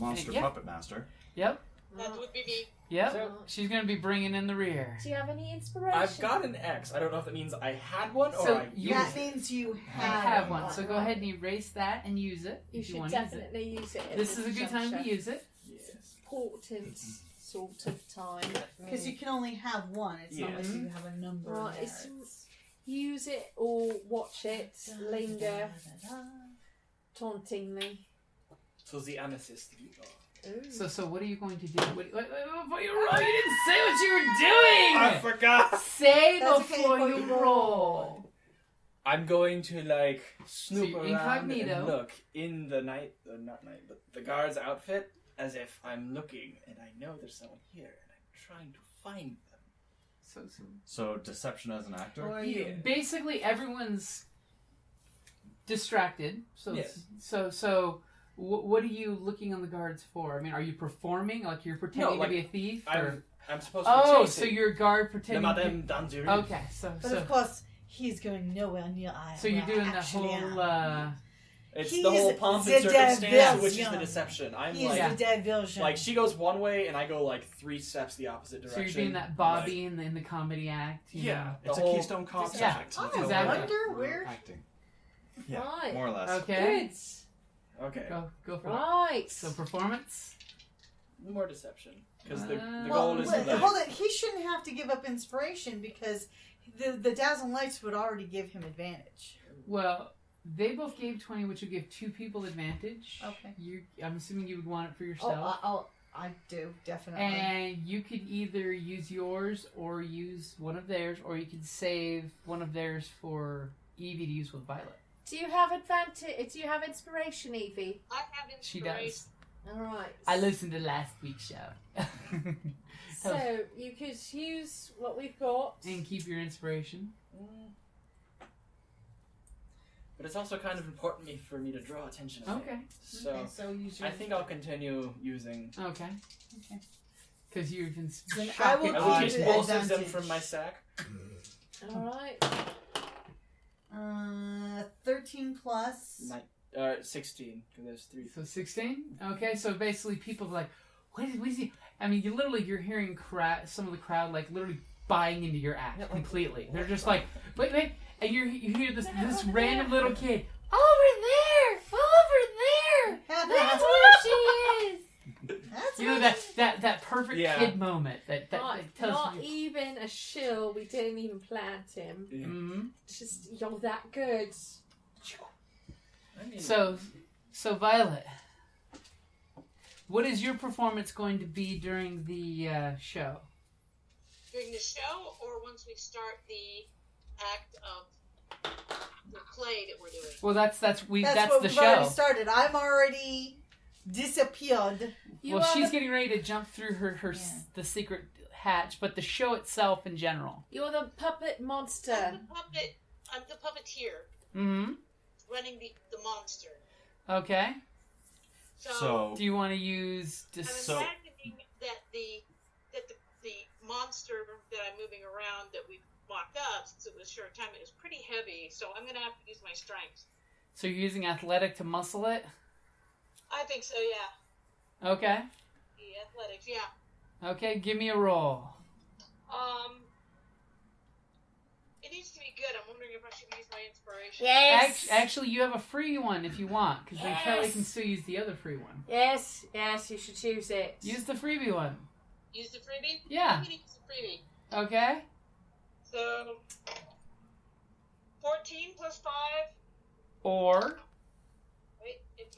monster Yeah. puppet master. Yep. That would be me. Yep. So- She's going to be bringing in the rear. Do you have any inspiration? I've got an X. I don't know if that means I had one or So I you- That used it. means you You have, have one, so go ahead and erase that and use it. You if should want to use it. definitely use it. at This is a good time to juncture. use it. Yes. Important sort of time. Because you can only have one. It's not like Yeah. you have a number. Right, in it's- there. Use it or watch it, linger tauntingly. So the amethyst you got. Ooh. So what are you going to do? Before you roll, you didn't say what you were doing! I forgot! Say That's okay, before before you you roll. roll. I'm going to snoop So you're around incognito. and look in the but the guard's outfit as if I'm looking and I know there's someone here and I'm trying to find them. So deception as an actor? Or Yeah. you. Basically, everyone's distracted. So, Yes. so what are you looking on the guards for? I mean, are you performing? Like you're pretending like, to be a thief? Or... I'm supposed to be Oh, chasing so you're a guard pretending to Madame Dangerous. Okay, so But of course, He's going nowhere near I. So you're doing the whole. It's He's the whole pomp the and circumstance, diversion. which is the deception. I'm He's like, the diversion. like she goes one way and I go like 3 steps the opposite direction. So you're doing that Bobby in the comedy act. You know? It's The a whole Keystone Cop Yeah. effect. I That's how exactly. wonder where. acting. Yeah, Right. more or less. Okay. Good. Okay, Go for it. Right. So performance. more deception because the Well, goal is wait, to like, hold it. He shouldn't have to give up inspiration because the dazzling lights would already give him advantage. Well, they both gave 20, which would give 2 people advantage. Okay. I'm assuming you would want it for yourself. I do definitely. And you could either use yours or use one of theirs, or you could save one of theirs for Evie to use with Violet. Do you have advantage? Do you have inspiration, Evie? I have She inspiration. does. All right. I listened to last week's show. So you could use what we've got. And keep your inspiration. but it's also kind of important for me to draw attention. I think. Okay. So Okay, so use your I think I'll continue using. Okay. Because you can Then shock I will it. I will keep keep it both of them advantage. from my sack. All right. 13 plus. 16 because there's 3. So 16? Okay, so basically people are like, what is he? I mean, you're hearing some of the crowd like literally buying into your act completely. They're just like, wait, and you hear this random little kid, over there! That's where she is. That's You know that perfect Yeah. kid moment that tells Not you. even a shill. We didn't even plant him. Yeah. Mm-hmm. Just you're that good. I mean, So Violet, what is your performance going to be during the show? During the show, or once we start the act of the play that we're doing? Well, that's what the we've show. already started. I'm already disappeared. Well, she's getting ready to jump through her the secret hatch, but the show itself in general. You're the puppet monster. I'm the puppeteer Mm-hmm. running the monster. Okay. So Do you want to use I'm imagining that the monster that I'm moving around that we mocked up, since it was short time, it was pretty heavy, so I'm going to have to use my strength. So you're using athletic to muscle it? I think so, yeah. Okay. The athletics, yeah. Okay, give me a roll. It needs to be good. I'm wondering if I should use my inspiration. Yes. Actually, you have a free one if you want, because then Yes. Kellie can still use the other free one. Yes. You should choose it. Use the freebie one. Use the freebie? Yeah. I'm going to use the freebie. Okay? So, 14 plus 5. Or... Wait, it's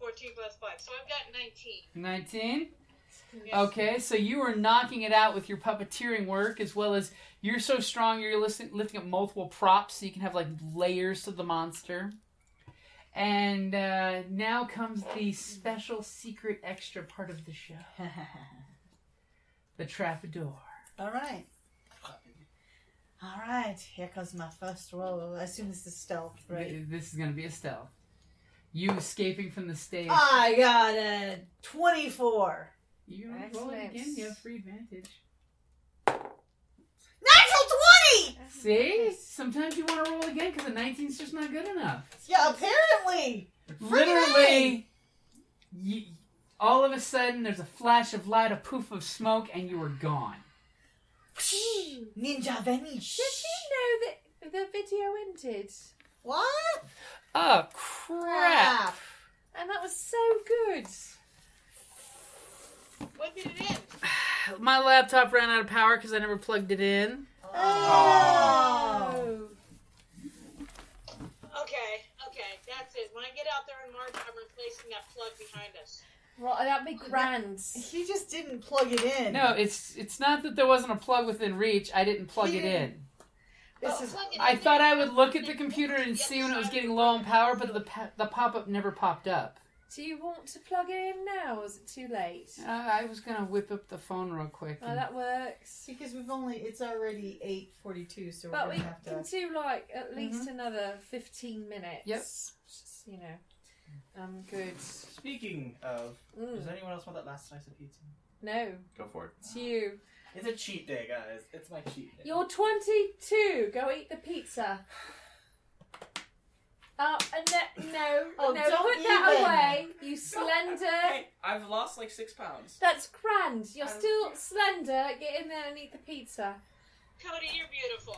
14 plus 5. So I've got 19. 19? Yes. Okay, so you are knocking it out with your puppeteering work, as well as you're so strong you're lifting up multiple props so you can have like layers to the monster. And now comes the special secret extra part of the show. The trapdoor. All right. Here comes my first roll. I assume this is stealth, right? This is going to be a stealth. You escaping from the stage. I got a 24. You can roll it Excellent. again. You have free advantage. Natural 20! See? Sometimes you want to roll again because a 19's just not good enough. Yeah, apparently. Literally, all of a sudden, there's a flash of light, a poof of smoke, and you were gone. Ninja vanish. Did you know that the video ended? What? Oh, crap. And that was so good. When did it end? My laptop ran out of power because I never plugged it in. Oh. Okay, that's it. When I get out there in March, I'm replacing that plug behind us. Right, that'd be grand. He just didn't plug it in. No, it's not that there wasn't a plug within reach. I didn't plug it in. This is. Plug it I in thought there. I would look at the computer and see when it was getting low on power, but the pop-up never popped up. Do you want to plug it in now, or is it too late? I was going to whip up the phone real quick. Oh, that works. Because it's already 8:42, so But we're we going to have to. can do like at least another 15 minutes. Yep. Just, good. Speaking of, does anyone else want that last slice of pizza? No, Go for it. it's you. It's a cheat day, guys. It's my cheat day. You're 22. Go eat the pizza. No, Oh, no, don't put that even. away. You slender. Hey, I've lost like 6 pounds. That's grand. You're still slender. Get in there and eat the pizza. Cody, you're beautiful.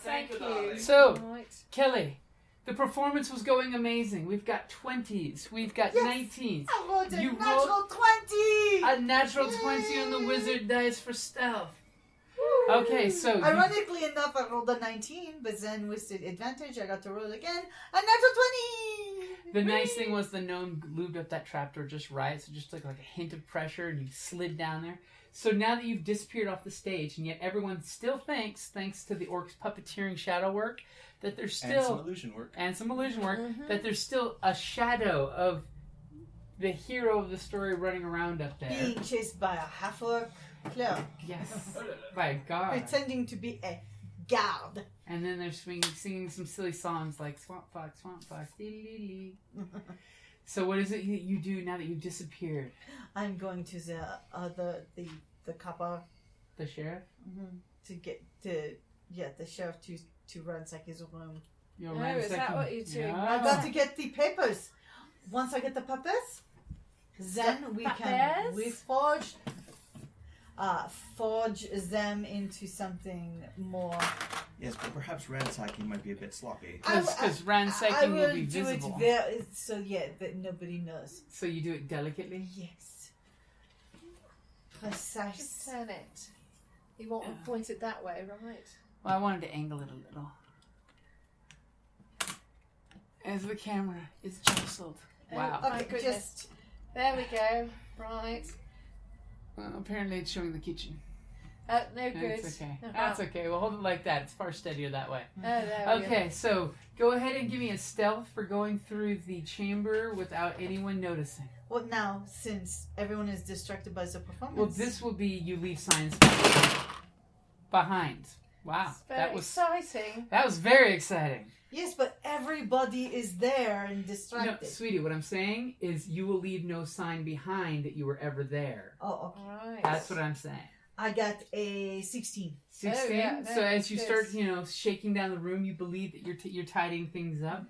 Thank you, Thank you. darling. So, Right. Kelly, the performance was going amazing. We've got 20s. We've got 19s. I rolled a You natural 20! A natural 20 on the wizard dice for stealth. Okay, so Ironically enough, I rolled a 19, but then with the advantage, I got to roll again. A natural 20! the nice thing was the gnome lubed up that trapdoor just right, so just like a hint of pressure, and you slid down there. So now that you've disappeared off the stage, and yet everyone still thinks to the orc's puppeteering shadow work, that there's still And some illusion work. that there's still a shadow of the hero of the story running around up there. Being chased by a half-orc cleric, Yes, by God. pretending to be a guard. And then they're singing some silly songs like Swamp Fox, dee-dee-dee-dee. So what is it you do now that you've disappeared? I'm going to the copper The sheriff? to get the sheriff to ransack his room. You're Oh, is that ransacking- what you're doing? Yeah. I got to get the papers. Once I get the papers, then we can Papers? forge them into something more. Yes, but perhaps ransacking might be a bit sloppy. Because I ransacking will will be do visible. it very so that nobody knows. So you do it delicately? Yes, Just precise. turn it. You want to point it that way, right? Well, I wanted to angle it a little. As the camera is jostled. Wow. Oh, my Okay, goodness. just There we go. Right. Well, apparently it's showing the kitchen. No good. That's okay. Uh-huh. That's okay. We'll hold it like that. It's far steadier that way. Oh, there we go. Okay, so go ahead and give me a stealth for going through the chamber without anyone noticing. well now since everyone is distracted by the performance. Well, this will be you leave signs behind. Wow, It's very that was exciting. very exciting. yes, but everybody is there and No, distracted. sweetie, what I'm saying is you will leave no sign behind that you were ever there. Oh, okay. Right. That's what I'm saying. I got a 16. 16. yeah, So no, as you good. start, shaking down the room, you believe that you're tidying things up.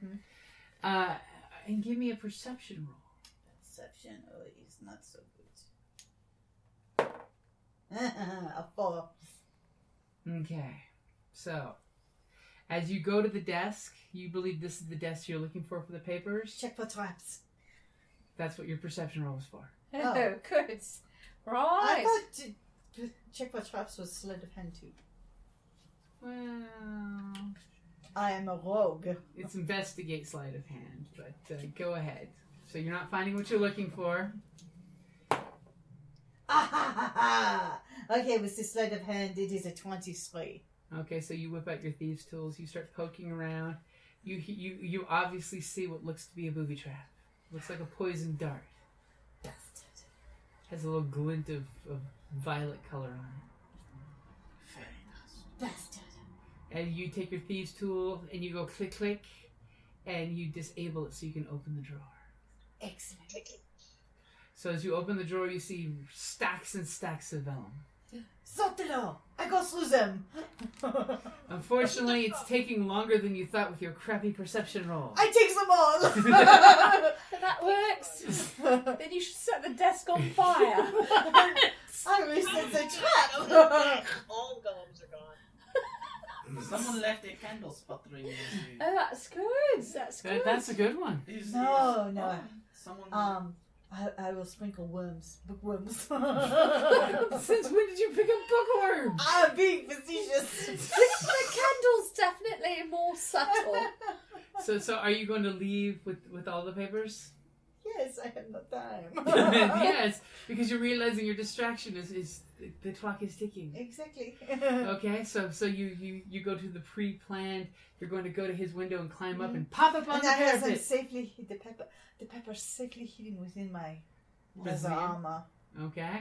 And give me a perception roll. Perception is not so good. A 4. Okay. So, as you go to the desk, you believe this is the desk you're looking for the papers. Check for traps. That's what your perception roll was for. Oh, Oh. good. I Right. thought to check for traps was sleight of hand too. Well, I am a rogue. it's investigate sleight of hand, but go ahead. So you're not finding what you're looking for. Okay, with the sleight of hand, it is a 23. Okay, so you whip out your thieves' tools. You start poking around. You obviously see what looks to be a booby trap. Looks like a poison dart. Bastard. Has a little glint of violet color on it. Very nice. Bastard. And you take your thieves' tool and you go click click, and you disable it so you can open the drawer. Excellent. So as you open the drawer, you see stacks and stacks of vellum. Sotelo! I go through them. Unfortunately, it's taking longer than you thought with your crappy perception roll. I take them all. That works. Then you should set the desk on fire. I reset the Oh, trap. all golems are gone. Someone left a candle sputtering in the street. Oh, that's good. That's good. That's a good one. No. Someone. I will sprinkle worms. Bookworms. Since when did you pick up bookworms? I'm being facetious. The candle's definitely more subtle. So are you going to leave with all the papers? Yes, I have no time. Yes, because you're realizing your distraction is the clock is ticking. Exactly. Okay, so you go to the pre-planned. You're going to go to his window and climb up and pop up on And the I have them parapet. safely the pepper safely hidden within my leather Brassiere? armor. Okay,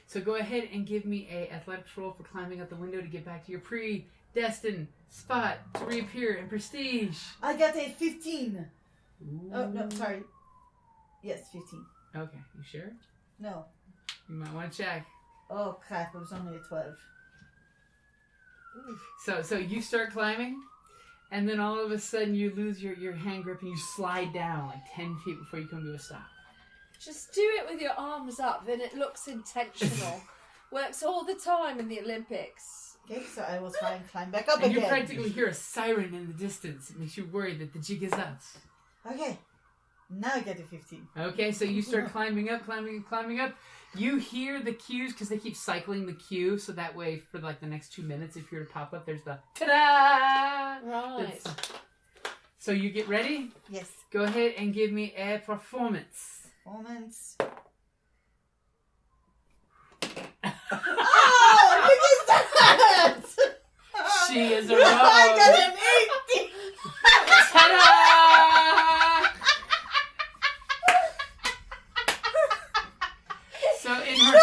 so go ahead and give me a athletics roll for climbing out the window to get back to your predestined spot to reappear in prestige. I got a 15. Ooh. Oh no, sorry. Yes, 15. Okay, you sure? No. You might want to check. Oh crap! It was only a 12. So you start climbing, and then all of a sudden you lose your hand grip and you slide down like 10 feet before you come to a stop. Just do it with your arms up, then it looks intentional. Works all the time in the Olympics. Okay, so I will try and climb back up And again. you practically hear a siren in the distance. It makes you worried that the jig is up. Okay, now I get a 15. Okay, so you start climbing up. You hear the cues because they keep cycling the cue, so that way for like the next 2 minutes, if you're to pop up, there's the ta-da! Right. So you get ready? Yes. Go ahead and give me a performance. Performance. Oh, look at that! She is a I rogue. got an 18! Ta-da! So in her...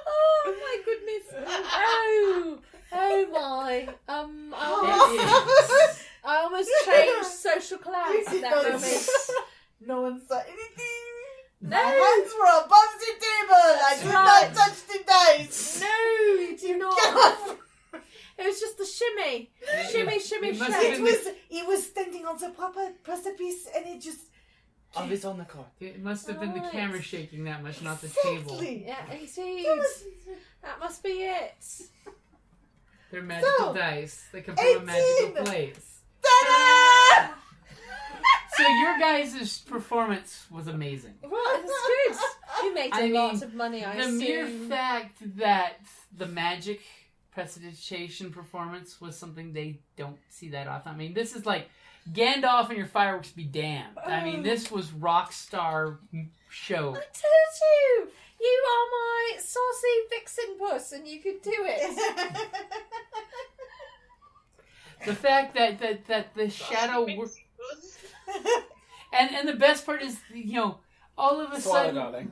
Oh my goodness. Oh my. I almost changed social class at that moment. No one saw anything. No. My hands were above the table. I did not touch the dice. No, you do not. It was just the shimmy. Shimmy, It must shake. have been It was standing on the proper precipice and it just... Of his own accord. It must have been the Right. camera shaking that much, not the table. Exactly. Yeah, indeed. That must be it. They're magical So, dice. They come from a 18. magical place. Ta-da! So your guys' performance was amazing. Right, that's good. You made I a lot mean, of money, I The assume. mere fact that the magic prestidigitation performance was something they don't see that often. I mean, this is like Gandalf and your fireworks be damned. I mean, this was rock star show. I told you! You are my saucy vixen puss and you could do it. The fact that the shadow work, and the best part is, you know, all of a Swallow, sudden darling.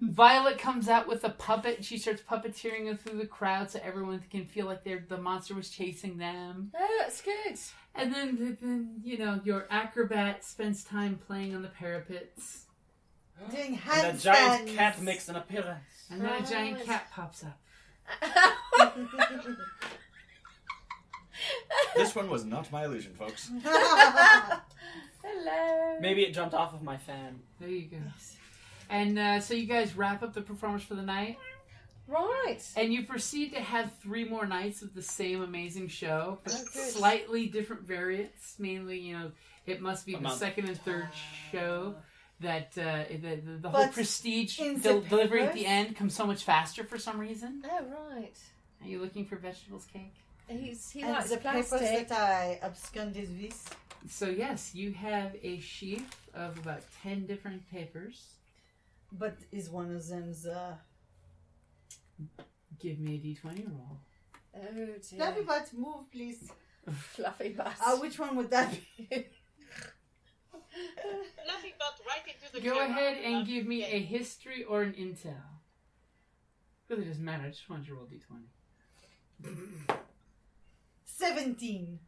Violet comes out with a puppet and she starts puppeteering it through the crowd so everyone can feel like the monster was chasing them. Oh, that's good. And then you know, your acrobat spends time playing on the parapets. Doing And handstands. the giant cat makes an appearance. And then a giant Right. cat pops up. This one was not my illusion, folks. Hello. Maybe it jumped off of my fan. There you go. And so you guys wrap up the performance for the night. Right. And you proceed to have 3 more nights of the same amazing show, but Oh, good. slightly different variants. Mainly, you know, it must be A the month. second and third show that the whole But prestige in the delivery at papers- the end comes so much faster for some reason. Oh, right. Are you looking for vegetables cake? He And likes the papers plastic. that I absconded with. So yes, you have a sheaf of about 10 different papers. But is one of them the... Give me a d20 roll. Oh, dear. Fluffy Butt, move please. Fluffy butt. Which one would that be? Fluffy butt right into the Go camera. ahead and give me a history or an intel. Really doesn't matter. I just want you to roll d20. 17.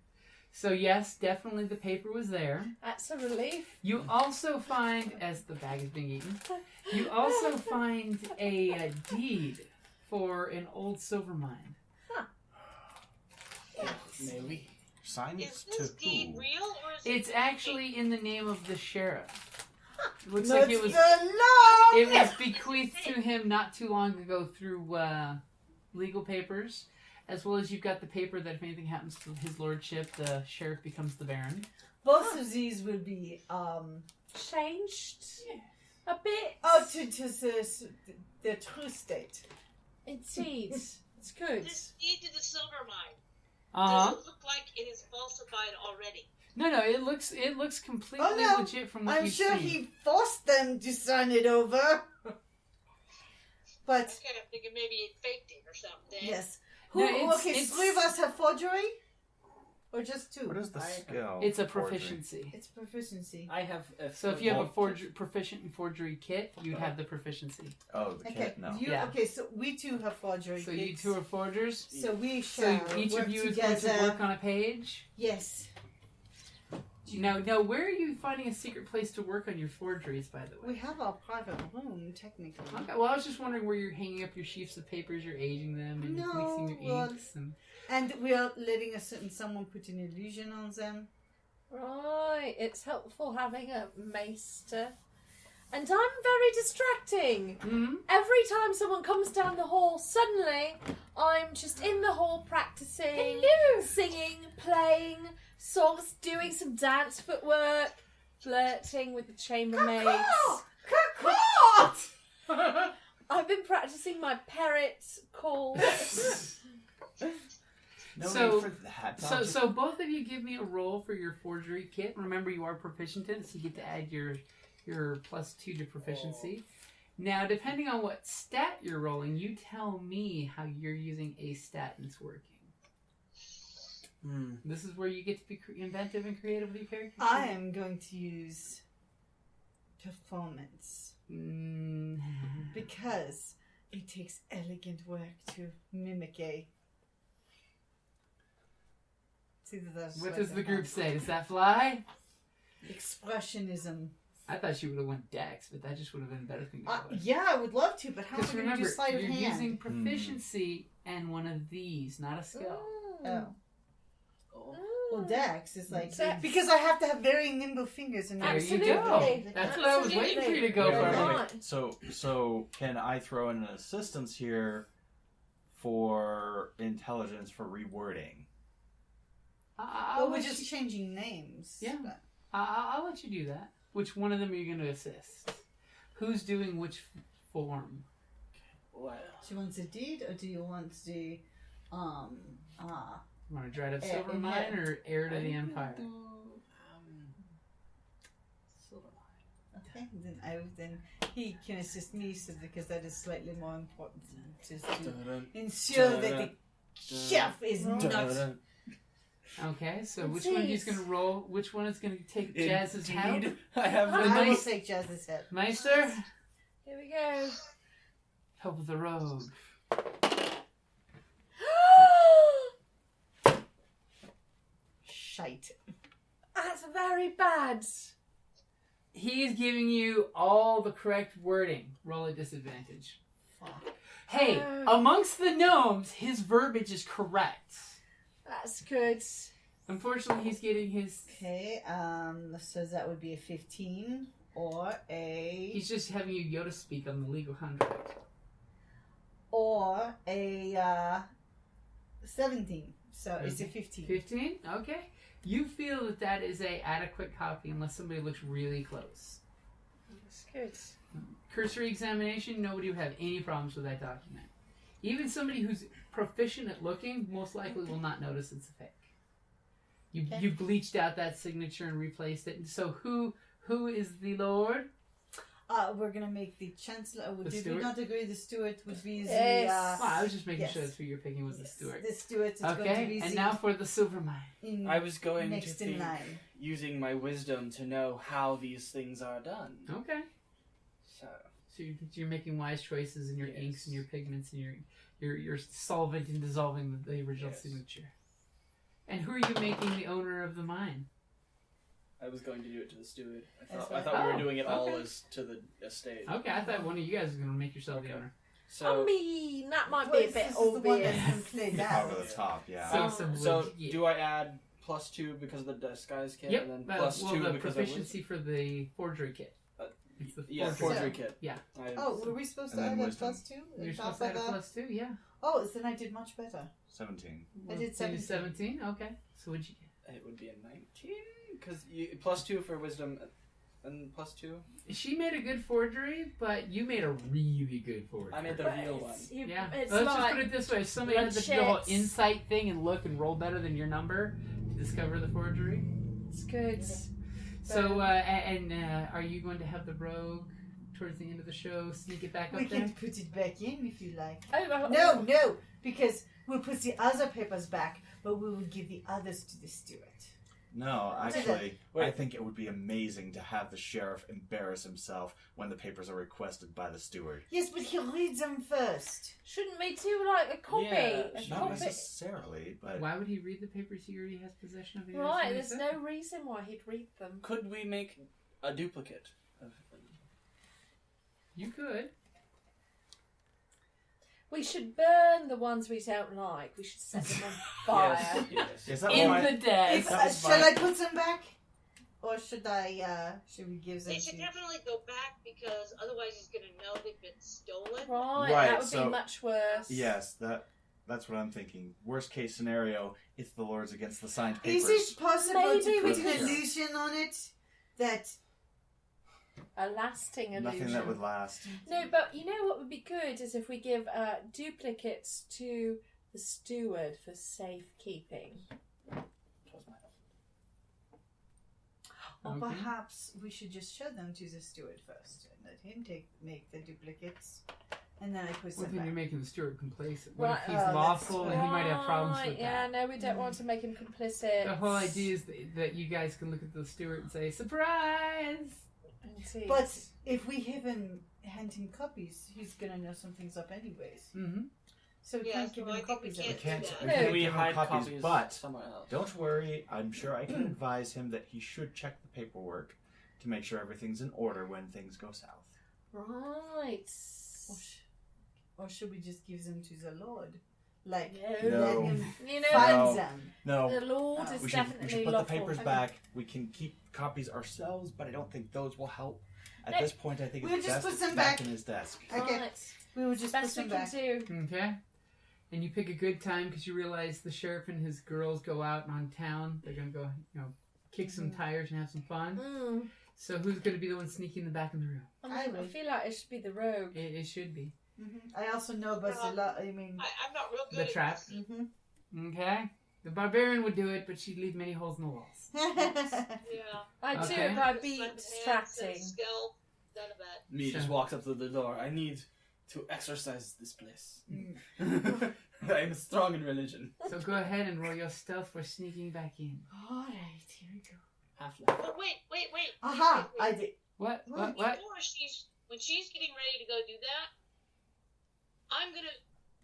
So yes, definitely the paper was there. That's a relief. You also find, as the bag is being eaten, you also find a deed for an old silver mine. Maybe. Signed Is to this deed who? real or is It's actually in the name of the sheriff. It looks Not like it was so long! bequeathed to him not too long ago through legal papers, as well as you've got the paper that if anything happens to his lordship, the sheriff becomes the baron. Both of these will be Changed a bit. to the true state. Indeed. It's good. this deed to the silver mine? Uh-huh. Does it look like it is falsified already? No, it looks completely Oh, no. legit from what I'm you've sure seen. he forced them to sign it over. But, Okay, I'm thinking maybe he faked it or something. yes. No, it's- okay, it's- 3 of us have forgery? Or just 2? What is the skill? It's a forgery? proficiency. It's proficiency. I have a So if you have a proficient in forgery kit, you'd have the proficiency. Oh, the Okay, kit? No. Yeah. Okay, so we 2 have forgery. So you kits. 2 are forgers. So we So shall each work of you is together. going to work on a page. Yes. Now, where are you finding a secret place to work on your forgeries, by the way? We have our private room, technically. Okay, well, I was just wondering where you're hanging up your sheafs of papers, you're aging them, and No, mixing your well, inks. And... And we are letting someone put an illusion on them. Right, it's helpful having a maester. And I'm very distracting. Mm-hmm. Every time someone comes down the hall, suddenly I'm just in the hall practicing, singing, playing songs, doing some dance footwork, flirting with the chambermaids. I've been practicing my parrot calls. No So- need for that. So both of you give me a roll for your forgery kit. Remember, you are proficient in it, so you get to add your +2 to proficiency. Now, depending on what stat you're rolling, you tell me how you're using a stat and it's working. This is where you get to be inventive and creative with your character. I am going to use performance because it takes elegant work to mimic a. What does the group say? Does that fly? Expressionism. I thought she would have went Dex, but that just would have been a better thing to go. Yeah, I would love to, but how am I Because going to remember, do sleight of you're hand? using proficiency and one of these, not a skill. Oh. Well, Dex is like Dex. because I have to have very nimble fingers and There Absolutely. you go. That's what I was waiting for you to go Absolutely. for. Right. So can I throw in an assistance here for intelligence for rewording? I'll Well, we're let just you- changing names. Yeah. but- I'll let you do that. Which one of them are you going to assist? Who's doing which form? Well, Do you want the deed or do you want the You want to Dread of Eh, Silvermine yeah. or Heir to the Empire? Okay, then he can assist me so because that is slightly more important just to ensure that the chef is not. Okay, so which one is going to roll? Which one is going to take Jazz's help? I have The I will nice take Jazz's head. Meister? Here we go. Help with the rogue. Shite. That's very bad. He's giving you all the correct wording. Roll at disadvantage. Hey, amongst the gnomes, his verbiage is correct. That's good. Unfortunately, he's getting his... Okay, so that would be a 15 or a He's just having you Yoda speak on the legal contract. 17. So it's a 15. 15? Okay. You feel that is a adequate copy unless somebody looks really close. That's good. Cursory examination, nobody would have any problems with that document. Even somebody who's proficient at looking most likely will not notice it's a fake. You bleached out that signature and replaced it. And so who is the Lord? We're gonna make the Chancellor. The Did we steward? not agree the Steward would be the Yes. Well, I was just making yes. sure that's who you're picking was the steward. The Steward is going to Okay, be and the now for the Silvermine. in I was going to next in think, line. using my wisdom to know how these things are done. Okay. So, So you're making wise choices in your Yes. inks and your pigments and your solvent in dissolving the original Yes. signature. And who are you making the owner of the mine? I was going to do it to the steward. That's I right. thought we Oh, were doing it all okay. as to the estate. Okay, I thought one of you guys was going to make yourself the owner. So, I mean, that might Well, be a bit this is the one obvious. that's been played out. Over the top, yeah. So do I add +2 because of the disguise kit, Yep. and then well, +2 the because I was proficiency for the forgery kit. Uh, It's the forgery kit. Yeah. Oh, were we supposed to And add then a wisdom. +2? You're on supposed top to add of a that? +2, yeah. Oh, then I did much better. 17. I did So you 17. 17? Okay. So what'd you get? It would be a 19 because +2 for wisdom and +2. She made a good forgery, but you made a really good forgery. I made the But real one. Yeah. It's Let's like, just put it this way. If somebody had to do the whole shit. insight thing and look and roll better than your number to discover the forgery. it's good. So, are you going to have the rogue towards the end of the show sneak it back We up there? can put it back in if you like. Oh, No, because we'll put the other papers back, but we will give the others to the Steward. No, actually, Wait. I think it would be amazing to have the sheriff embarrass himself when the papers are requested by the steward. Yes, but he'll read them first. Shouldn't we do like a copy? Yeah, a Not copy. necessarily, but Why would he read the papers he already has possession of? Right, there's no reason why he'd read them. Could we make a duplicate of You could. We should burn the ones we don't like. We should set them on fire. Yes. is that In why? the desk. That was Shall fine. I put them back? Or should we give them They should to... definitely go back because otherwise he's going to know they've been stolen. Right, Right, that would so- be much worse. Yes, that's what I'm thinking. Worst case scenario, it's the Lords against the signed papers. Is it possible Maybe to we put could- an illusion on it? That... A lasting illusion. Nothing that would last. No, but you know what would be good is if we give duplicates to the steward for safekeeping. Or Okay. perhaps we should just show them to the steward first and let him make the duplicates, and then I put Well, them then you're back. making the steward complacent. What Right, if he's that's lawful and he might have problems Right, with yeah, that? no, we don't want to make him complicit. The whole idea is that you guys can look at the steward and say, "Surprise!" Indeed. But if we hand him copies, he's gonna know something's up anyways. Mm-hmm. So we Yeah, can't so give I him think we copies. can't of We it. can't. do that. We No. can't Can we give him hide copies, but somewhere else? don't worry. I'm sure I can advise him that he should check the paperwork to make sure everything's in order when things go south. Right. Or should we just give them to the Lord? Like, No. No. let him You know, find No. them. No, the Lord is we should definitely put the lawful. papers Okay. back. We can keep copies ourselves, but I don't think those will help. At No. this point, I think We'll it's just best put them back back. in his desk. Okay, Right. we will just put Best we them can back. do. Okay. And you pick a good time because you realize the sheriff and his girls go out on town. They're gonna go, kick some tires and have some fun. Mm. So who's gonna be the one sneaking in the back of the room? I feel like it should be the rogue. It should be. I also know about the lot. I mean, I'm not real good The at trap. this. Okay. The barbarian would do it, but she'd leave many holes in the walls. Yeah. I do Okay. it by Just being like hands distracting. and Scalp, none of that. Me just So- walks up to the door. I need to exercise this place. I'm strong in religion. So go ahead and roll your stealth for sneaking back in. Alright, here we go. Half-life. But wait. Aha! Wait. I did. What? What? What? Before when she's getting ready to go do that, I'm gonna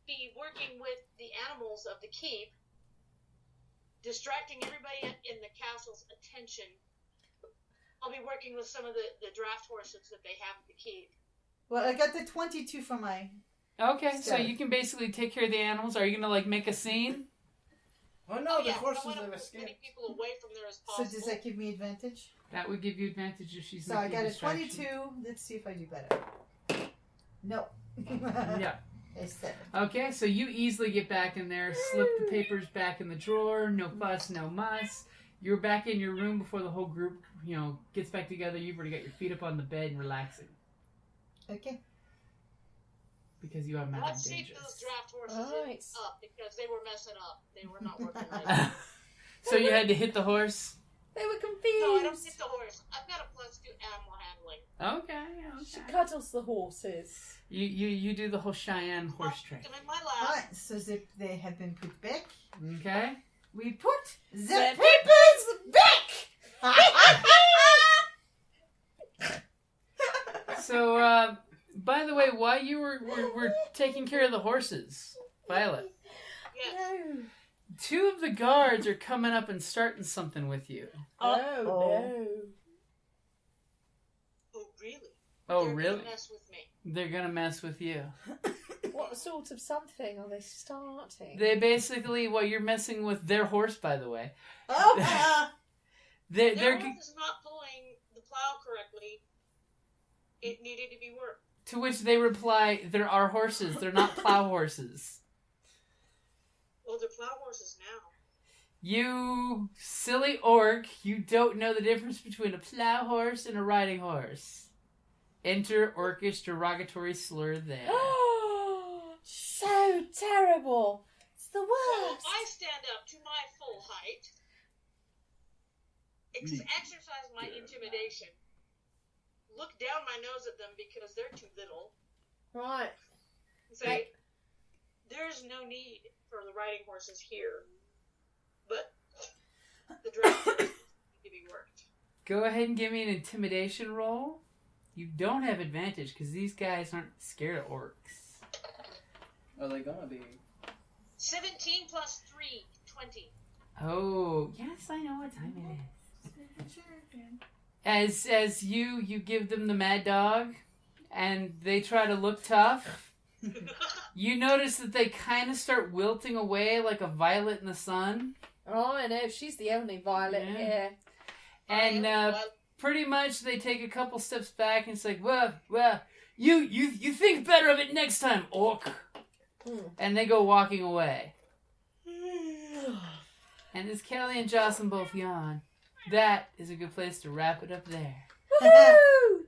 be working with the animals of the keep, distracting everybody in the castle's attention. I'll be working with some of the draft horses that they have at the keep. Well, I got the 22 for my... Okay, so Stealth. you can basically take care of the animals. Are you gonna make a scene? Oh no, the yeah, horses I want have as many escaped. people away from there as So possible. does that give me advantage? That would give you advantage if she's So I making got a distraction. 22. Let's see if I do better. No. Yeah. A 7. Okay, so you easily get back in there, slip the papers back in the drawer, no fuss, no muss. You're back in your room before the whole group, gets back together. You've already got your feet up on the bed and relaxing Okay. because you have Madame Let's save those Dangerous. draft horses Right. up because they were messing up. They were not working right. So you had to hit the horse. They were No, I don't confused. hit the horse. I've got a +2 animal handling. She Okay. cuddles the horses. You do the whole Cheyenne horse I'll trick. put them in my lap. Alright, so they have been put back. Okay. We put the The papers back! So, by the way, while you were taking care of the horses, Violet, Yes. No. 2 of the guards are coming up and starting something with you. Oh, Uh-oh. no. Oh, really? Oh, They're really? gonna mess with me. They're gonna mess with you. What sort of something are they starting? They basically, you're messing with their horse, by the way. Oh, They're Their horse is not pulling the plow correctly. It needed to be worked. to which they reply, "There are horses. They're not plow horses." Oh, they're plow horses now. You silly orc! You don't know the difference between a plow horse and a riding horse. Enter orcish derogatory slur there. So terrible. It's the So worst. I stand up to my full height, exercise my intimidation, look down my nose at them because they're too little, Right. and say, "There's no need for the riding horses here, but the draft horses worked. Go ahead and give me an intimidation roll. You don't have advantage because these guys aren't scared of orcs. Are they gonna be? 17 plus 3, 20. Oh, yes, I know what time it is. As you give them the mad dog, and they try to look tough, you notice that they kind of start wilting away like a violet in the sun. Oh, I know. She's the only violet here. And pretty much they take a couple steps back and it's like, well, you think better of it next time, orc. And they go walking away. And as Kellie and Jocelyne both yawn, that is a good place to wrap it up there. Woohoo!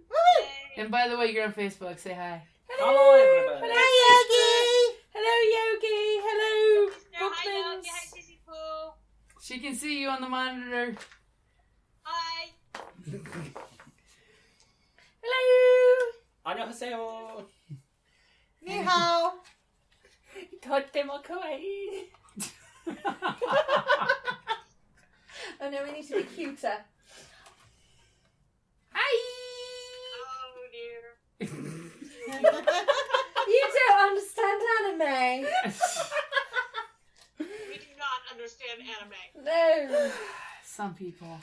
And by the way, you're on Facebook. Say hi. Hello, everybody. Hello, Yogi! Hello, Yogi! Hello, Hi, Yogi. Bookmans! Hi, Sissy Pooh. She can see you on the monitor. Hi. Hello! Annyeonghaseyo. Ni hao. Totemo kawaii. Oh no, we need to be cuter. Hi! Oh, dear. You don't understand anime. We do not understand anime. No. Some people.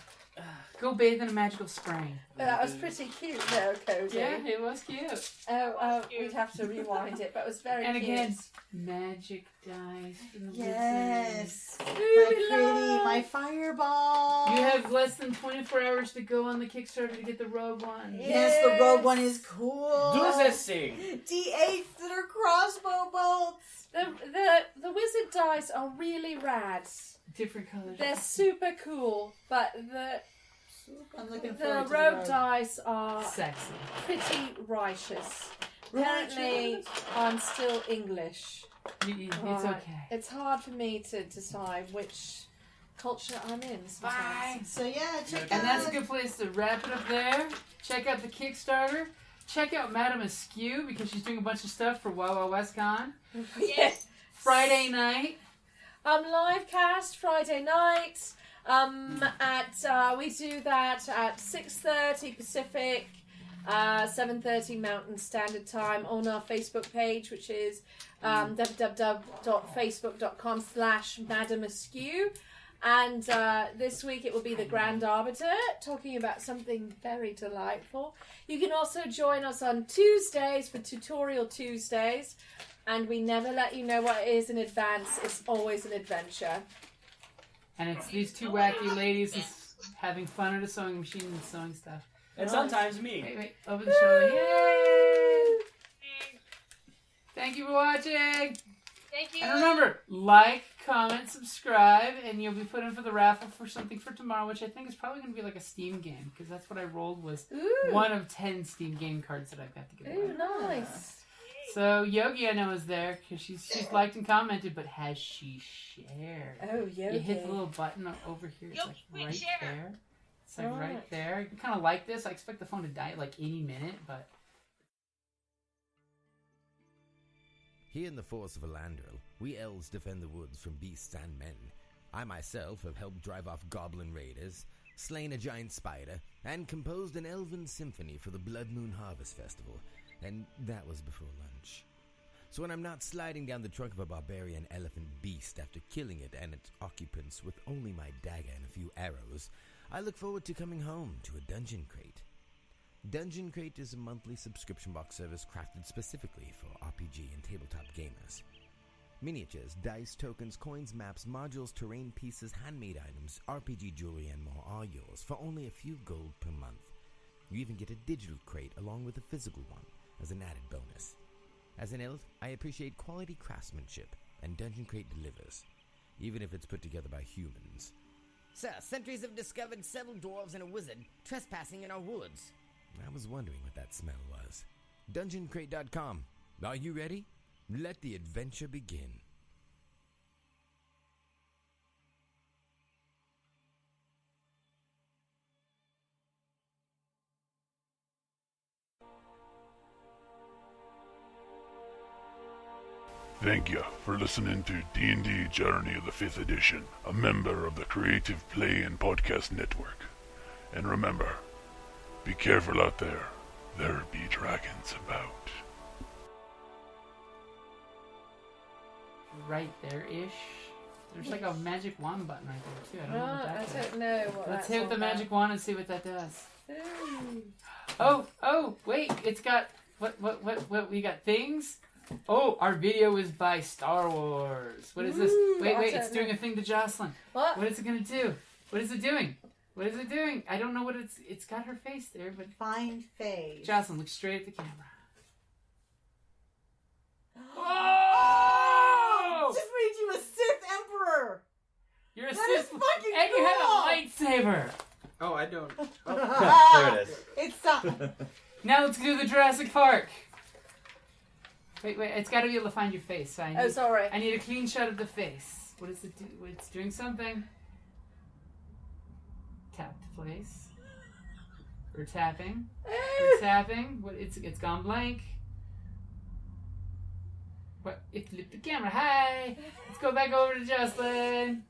Go bathe in a magical spring. That was pretty cute though, Cody. Yeah, it was cute. Oh, we'd have to rewind it, but it was very And cute. again, magic dice from the Yes. wizard. My pretty, my fireball. You have less than 24 hours to go on the Kickstarter to get the rogue one. Yes, the rogue one is cool. Do this thing. D8s that are crossbow bolts. The wizard dice are really rad. Different colors. They're super cool, but I'm looking the forward to rogue the dice are Sexy. pretty righteous. Apparently, I'm still English. It's Right. okay. It's hard for me to decide which culture I'm in sometimes. So yeah, check And out. that's a good place to wrap it up there. Check out the Kickstarter. Check out Madame Askew because she's doing a bunch of stuff for Wild West Con. Yes. Friday night. Live cast Friday night. We do that at 6:30 Pacific, 7:30 Mountain Standard Time on our Facebook page, which is www.facebook.com/Madame Askew. And this week it will be the Grand Arbiter, talking about something very delightful. You can also join us on Tuesdays for Tutorial Tuesdays. And we never let you know what it is in advance. It's always an adventure. And it's these two wacky ladies having fun at a sewing machine and sewing stuff. And sometimes me. Wait, over the shoulder. Yay! Thank you for watching. Thank you. And remember, like, comment, subscribe, and you'll be put in for the raffle for something for tomorrow, which I think is probably going to be like a Steam game, because that's what I rolled was Ooh. one of 10 Steam game cards that I've got to give away. Ooh, nice. So Yogi, I know, is there because she's liked and commented, but has she shared? Oh, Yogi. You hit the little button over here. It's Yo, like wait, right share. there. It's like right Alright. there. You kind of like this. I expect the phone to die at like any minute, but Here in the force of Elandril, we elves defend the woods from beasts and men. I myself have helped drive off goblin raiders, slain a giant spider, and composed an elven symphony for the Blood Moon Harvest Festival, and that was before lunch. So when I'm not sliding down the trunk of a barbarian elephant beast after killing it and its occupants with only my dagger and a few arrows, I look forward to coming home to a Dungeon Crate. Dungeon Crate is a monthly subscription box service crafted specifically for RPG and tabletop gamers. Miniatures, dice, tokens, coins, maps, modules, terrain pieces, handmade items, RPG jewelry, and more are yours for only a few gold per month. You even get a digital crate along with a physical one as an added bonus. As an elf, I appreciate quality craftsmanship, and Dungeon Crate delivers, even if it's put together by humans. Sir, sentries have discovered several dwarves and a wizard trespassing in our woods. I was wondering what that smell was. DungeonCrate.com. Are you ready? Let the adventure begin. Thank you for listening to D&D Journey of the 5th Edition, a member of the Creative Play and Podcast Network. And remember, be careful out there. There be dragons about. Right there-ish. There's like a magic wand button right there, too. I don't know what that does. I don't know what Let's that's hit the all magic wand and see what that does. about. Oh, wait, it's got, what, we got things? Oh, our video is by Star Wars. What is this? Wait, it's doing a thing to Jocelyne. What? What is it going to do? What is it doing? What is it doing? I don't know what it's got her face there, but... Find face. Jocelyne, look straight at the camera. Oh! Just made you a Sith Emperor! You're a That is Sith, fucking and you have a lightsaber! Oh, I don't. There it is. It's Now let's do the Jurassic Park. Wait, it's got to be able to find your face. So sorry. I need a clean shot of the face. What does it do? It's doing something. Tap to place. We're tapping. We're tapping. What? It's gone blank. What? It flipped the camera. Hi. Let's go back over to Jocelyne.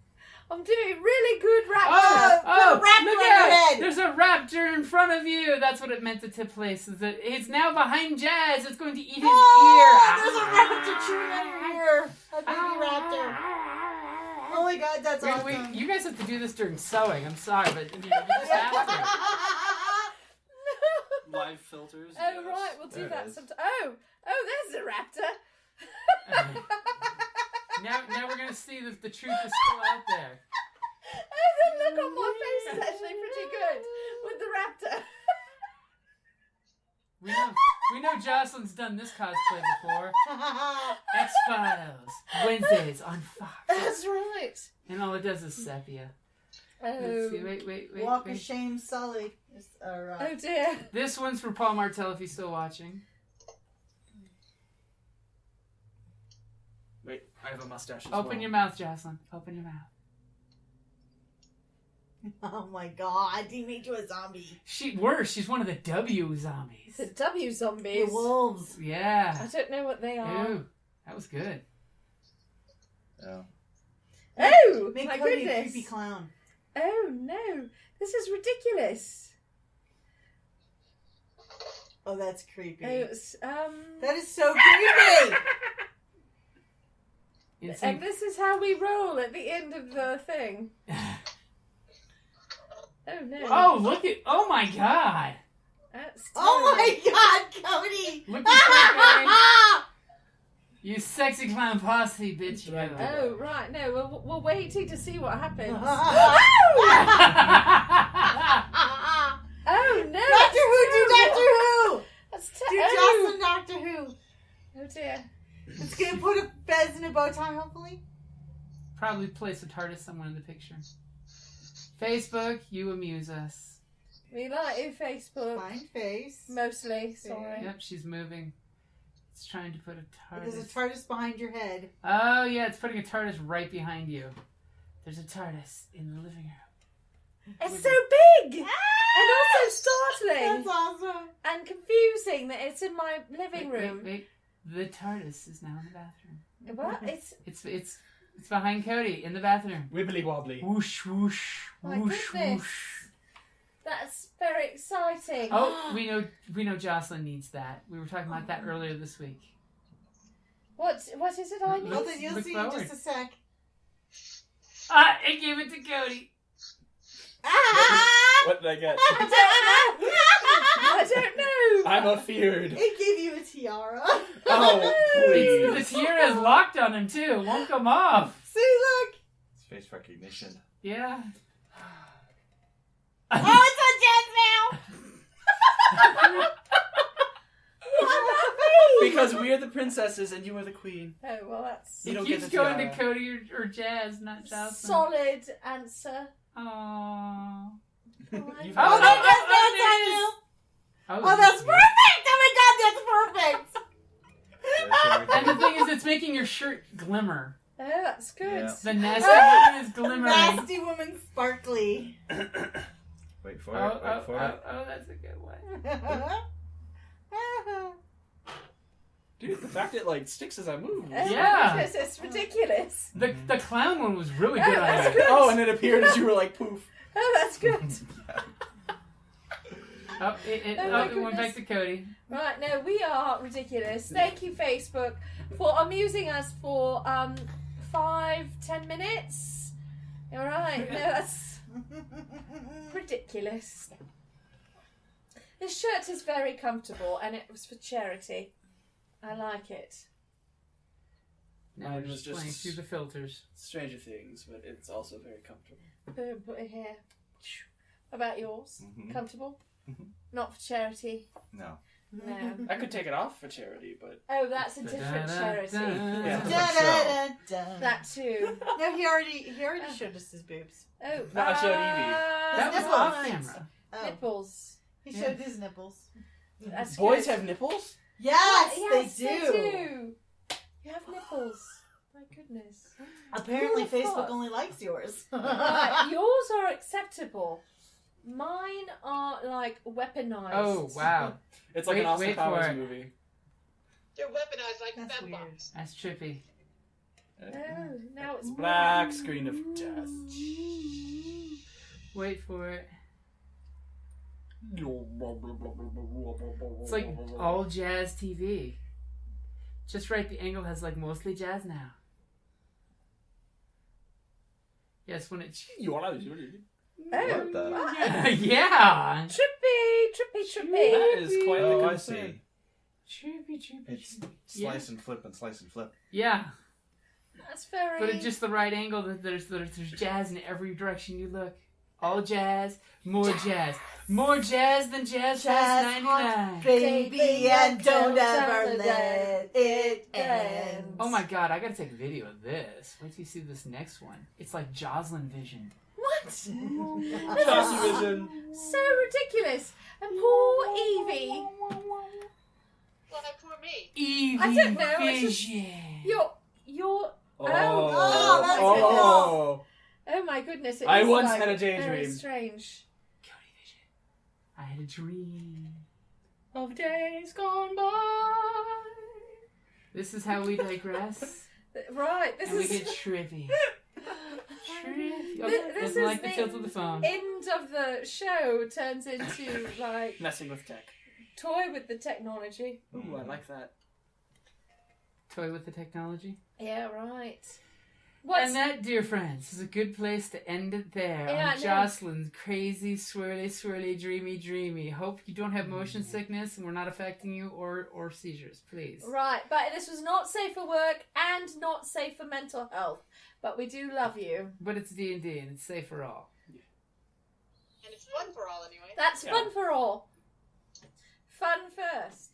I'm doing really good raptor. Oh, raptor look on your out! head. There's a raptor in front of you. That's what it meant to tip place. Is that it's now behind Jaaz. It's going to eat his ear. There's a raptor chewing on your ear. A baby raptor. Oh my god, that's awesome. Wait, you guys have to do this during sewing. I'm sorry, but you just have to. Live filters. Oh, yes. right, we'll do There it that is. sometime. Oh, there's a raptor. Now we're gonna see if the truth is still out there. Oh, the look on my face is actually pretty good with the raptor. We know Jocelyne's done this cosplay before. X-Files, Wednesdays on Fox. That's right. And all it does is sepia. Let's Oh, see, wait. Walk of Shame Sully. oh dear. This one's for Paul Martell if he's still watching. Wait, I have a mustache as Open well. your mouth, Jocelyne. Open your mouth. Oh my god, he made you a zombie. She's one of the W zombies. The W The zombies. wolves. Yeah. I don't know what they are. Ooh, that was good. Oh. Oh, Make my Cody a goodness. creepy clown. Oh no, this is ridiculous. Oh, that's creepy. Oh, it's, That is so creepy! and this is how we roll at the end of the thing. Oh no. Oh, look at! Oh my God! That's Oh my terrible. god, Cody! Look at you sexy clown posse, bitch! You. Oh right, no, we'll wait to see what happens. Oh no! Doctor Who, do Doctor Who! That's Do terrible. Jocelyne Doctor Who! Oh dear. It's gonna put a fez in a bow tie, hopefully. Probably place a TARDIS somewhere in the picture. Facebook, you amuse us. We like your Facebook. Fine face. Mostly, sorry. Yep, she's moving. It's trying to put a There's a TARDIS. TARDIS behind your head. Oh yeah, it's putting a TARDIS right behind you. There's a TARDIS in the living room. It's so big! And also startling That's awesome. and confusing that it's in my living room. Wait. The TARDIS is now in the bathroom. What? It's behind Cody in the bathroom. Wibbly wobbly. Whoosh whoosh My whoosh goodness. whoosh. That's very exciting. Oh, we know Jocelyne needs that. We were talking about that earlier this week. What is it I need? Well, then you'll Look see forward. in just a sec. I gave it to Cody. What did I get? I don't know. I'm afeared. It gave you a tiara. Oh, The please. tiara is locked on him too. It won't come off. See, look. It's face recognition. Yeah. Oh, it's on Jazz now. Because we are the princesses and you are the queen. Oh, well, that's You It don't keeps get the going tiara. to Cody or Jaaz, not Jocelyne. solid answer. Aww. You've Oh, had my it. God, that's on you. Oh, that's perfect. Oh my God, that's perfect. And the thing is, it's making your shirt glimmer. Oh, that's good. Yeah. The nasty woman is glimmering. Nasty woman sparkly. Wait for it. Oh, Wait for it. that's a good one. Dude, the fact it like sticks as I move. Oh, Yeah. my goodness, it's ridiculous. The clown one was really Oh, good on that's you. good. Oh, and it appeared as you were like poof. Oh, that's good. It went back to Cody. Right, no, we are ridiculous. Thank you, Facebook, for amusing us for 5-10 minutes. All right, no, that's ridiculous. This shirt is very comfortable, and it was for charity. I like it. Now Mine we're was just playing just- through the filters. Stranger Things, but it's also very comfortable. Boom, put it here. What about yours? Mhm. Comfortable? Mhm. Not for charity? No. No. I could take it off for charity, but Oh, that's a different charity. Yeah. Da-da-da-da. That too. No, he already showed us his boobs. Oh, No, I showed Evie. That was nipples. off camera. Oh, nipples. he showed his nipples. That's boys good. have nipples? Yes, Yes, they do. You have nipples. My goodness. Apparently, Who would've Facebook thought? only likes yours. Right, yours are acceptable. Mine are like weaponized. Oh, wow. It's like Wait- an Austin wait for Powers it. movie. They're weaponized like That's weird. fembots. That's trippy. Oh, now it's Black screen of death. Wait for it. It's like all jazz TV. Just right, the angle has like mostly jazz now. Yes, when it. Oh, What the? wow. Yeah! Trippy. That is quite the Oh, I concern. see. Trippy. It's Yeah. slice and flip and slice and flip. Yeah, That's very. but at just the right angle. That there's jazz in every direction you look. All jazz, more jazz. More jazz than Jazz Fest Jazz 99. Baby, and don't ever let it end. Oh my god, I gotta take a video of this. Wait till you see this next one. It's like Jocelyne Vision. What? Jocelyne Vision. So ridiculous. And poor Evie. Well, poor me. Evie I don't know, it's just- Vision. You're. Oh, that's oh. Oh my goodness. It I is, once like, had a very daydream. strange. Cody Vision. I had a dream of days gone by. This is how we digress. Right, this And we is get trippy. Trippy. This Doesn't is like the the tilt of the phone. end of the show turns into like Messing with tech. toy with the technology. Ooh, I like that. Toy with the technology. Yeah, right. And that, dear friends, is a good place to end it there Yeah, on no. Jocelyne's crazy, swirly, dreamy. Hope you don't have motion sickness and we're not affecting you or seizures, please. Right, but this was not safe for work and not safe for mental health. But we do love you. But it's D&D and it's safe for all. And it's fun for all anyway. That's Yeah. fun for all. Fun first.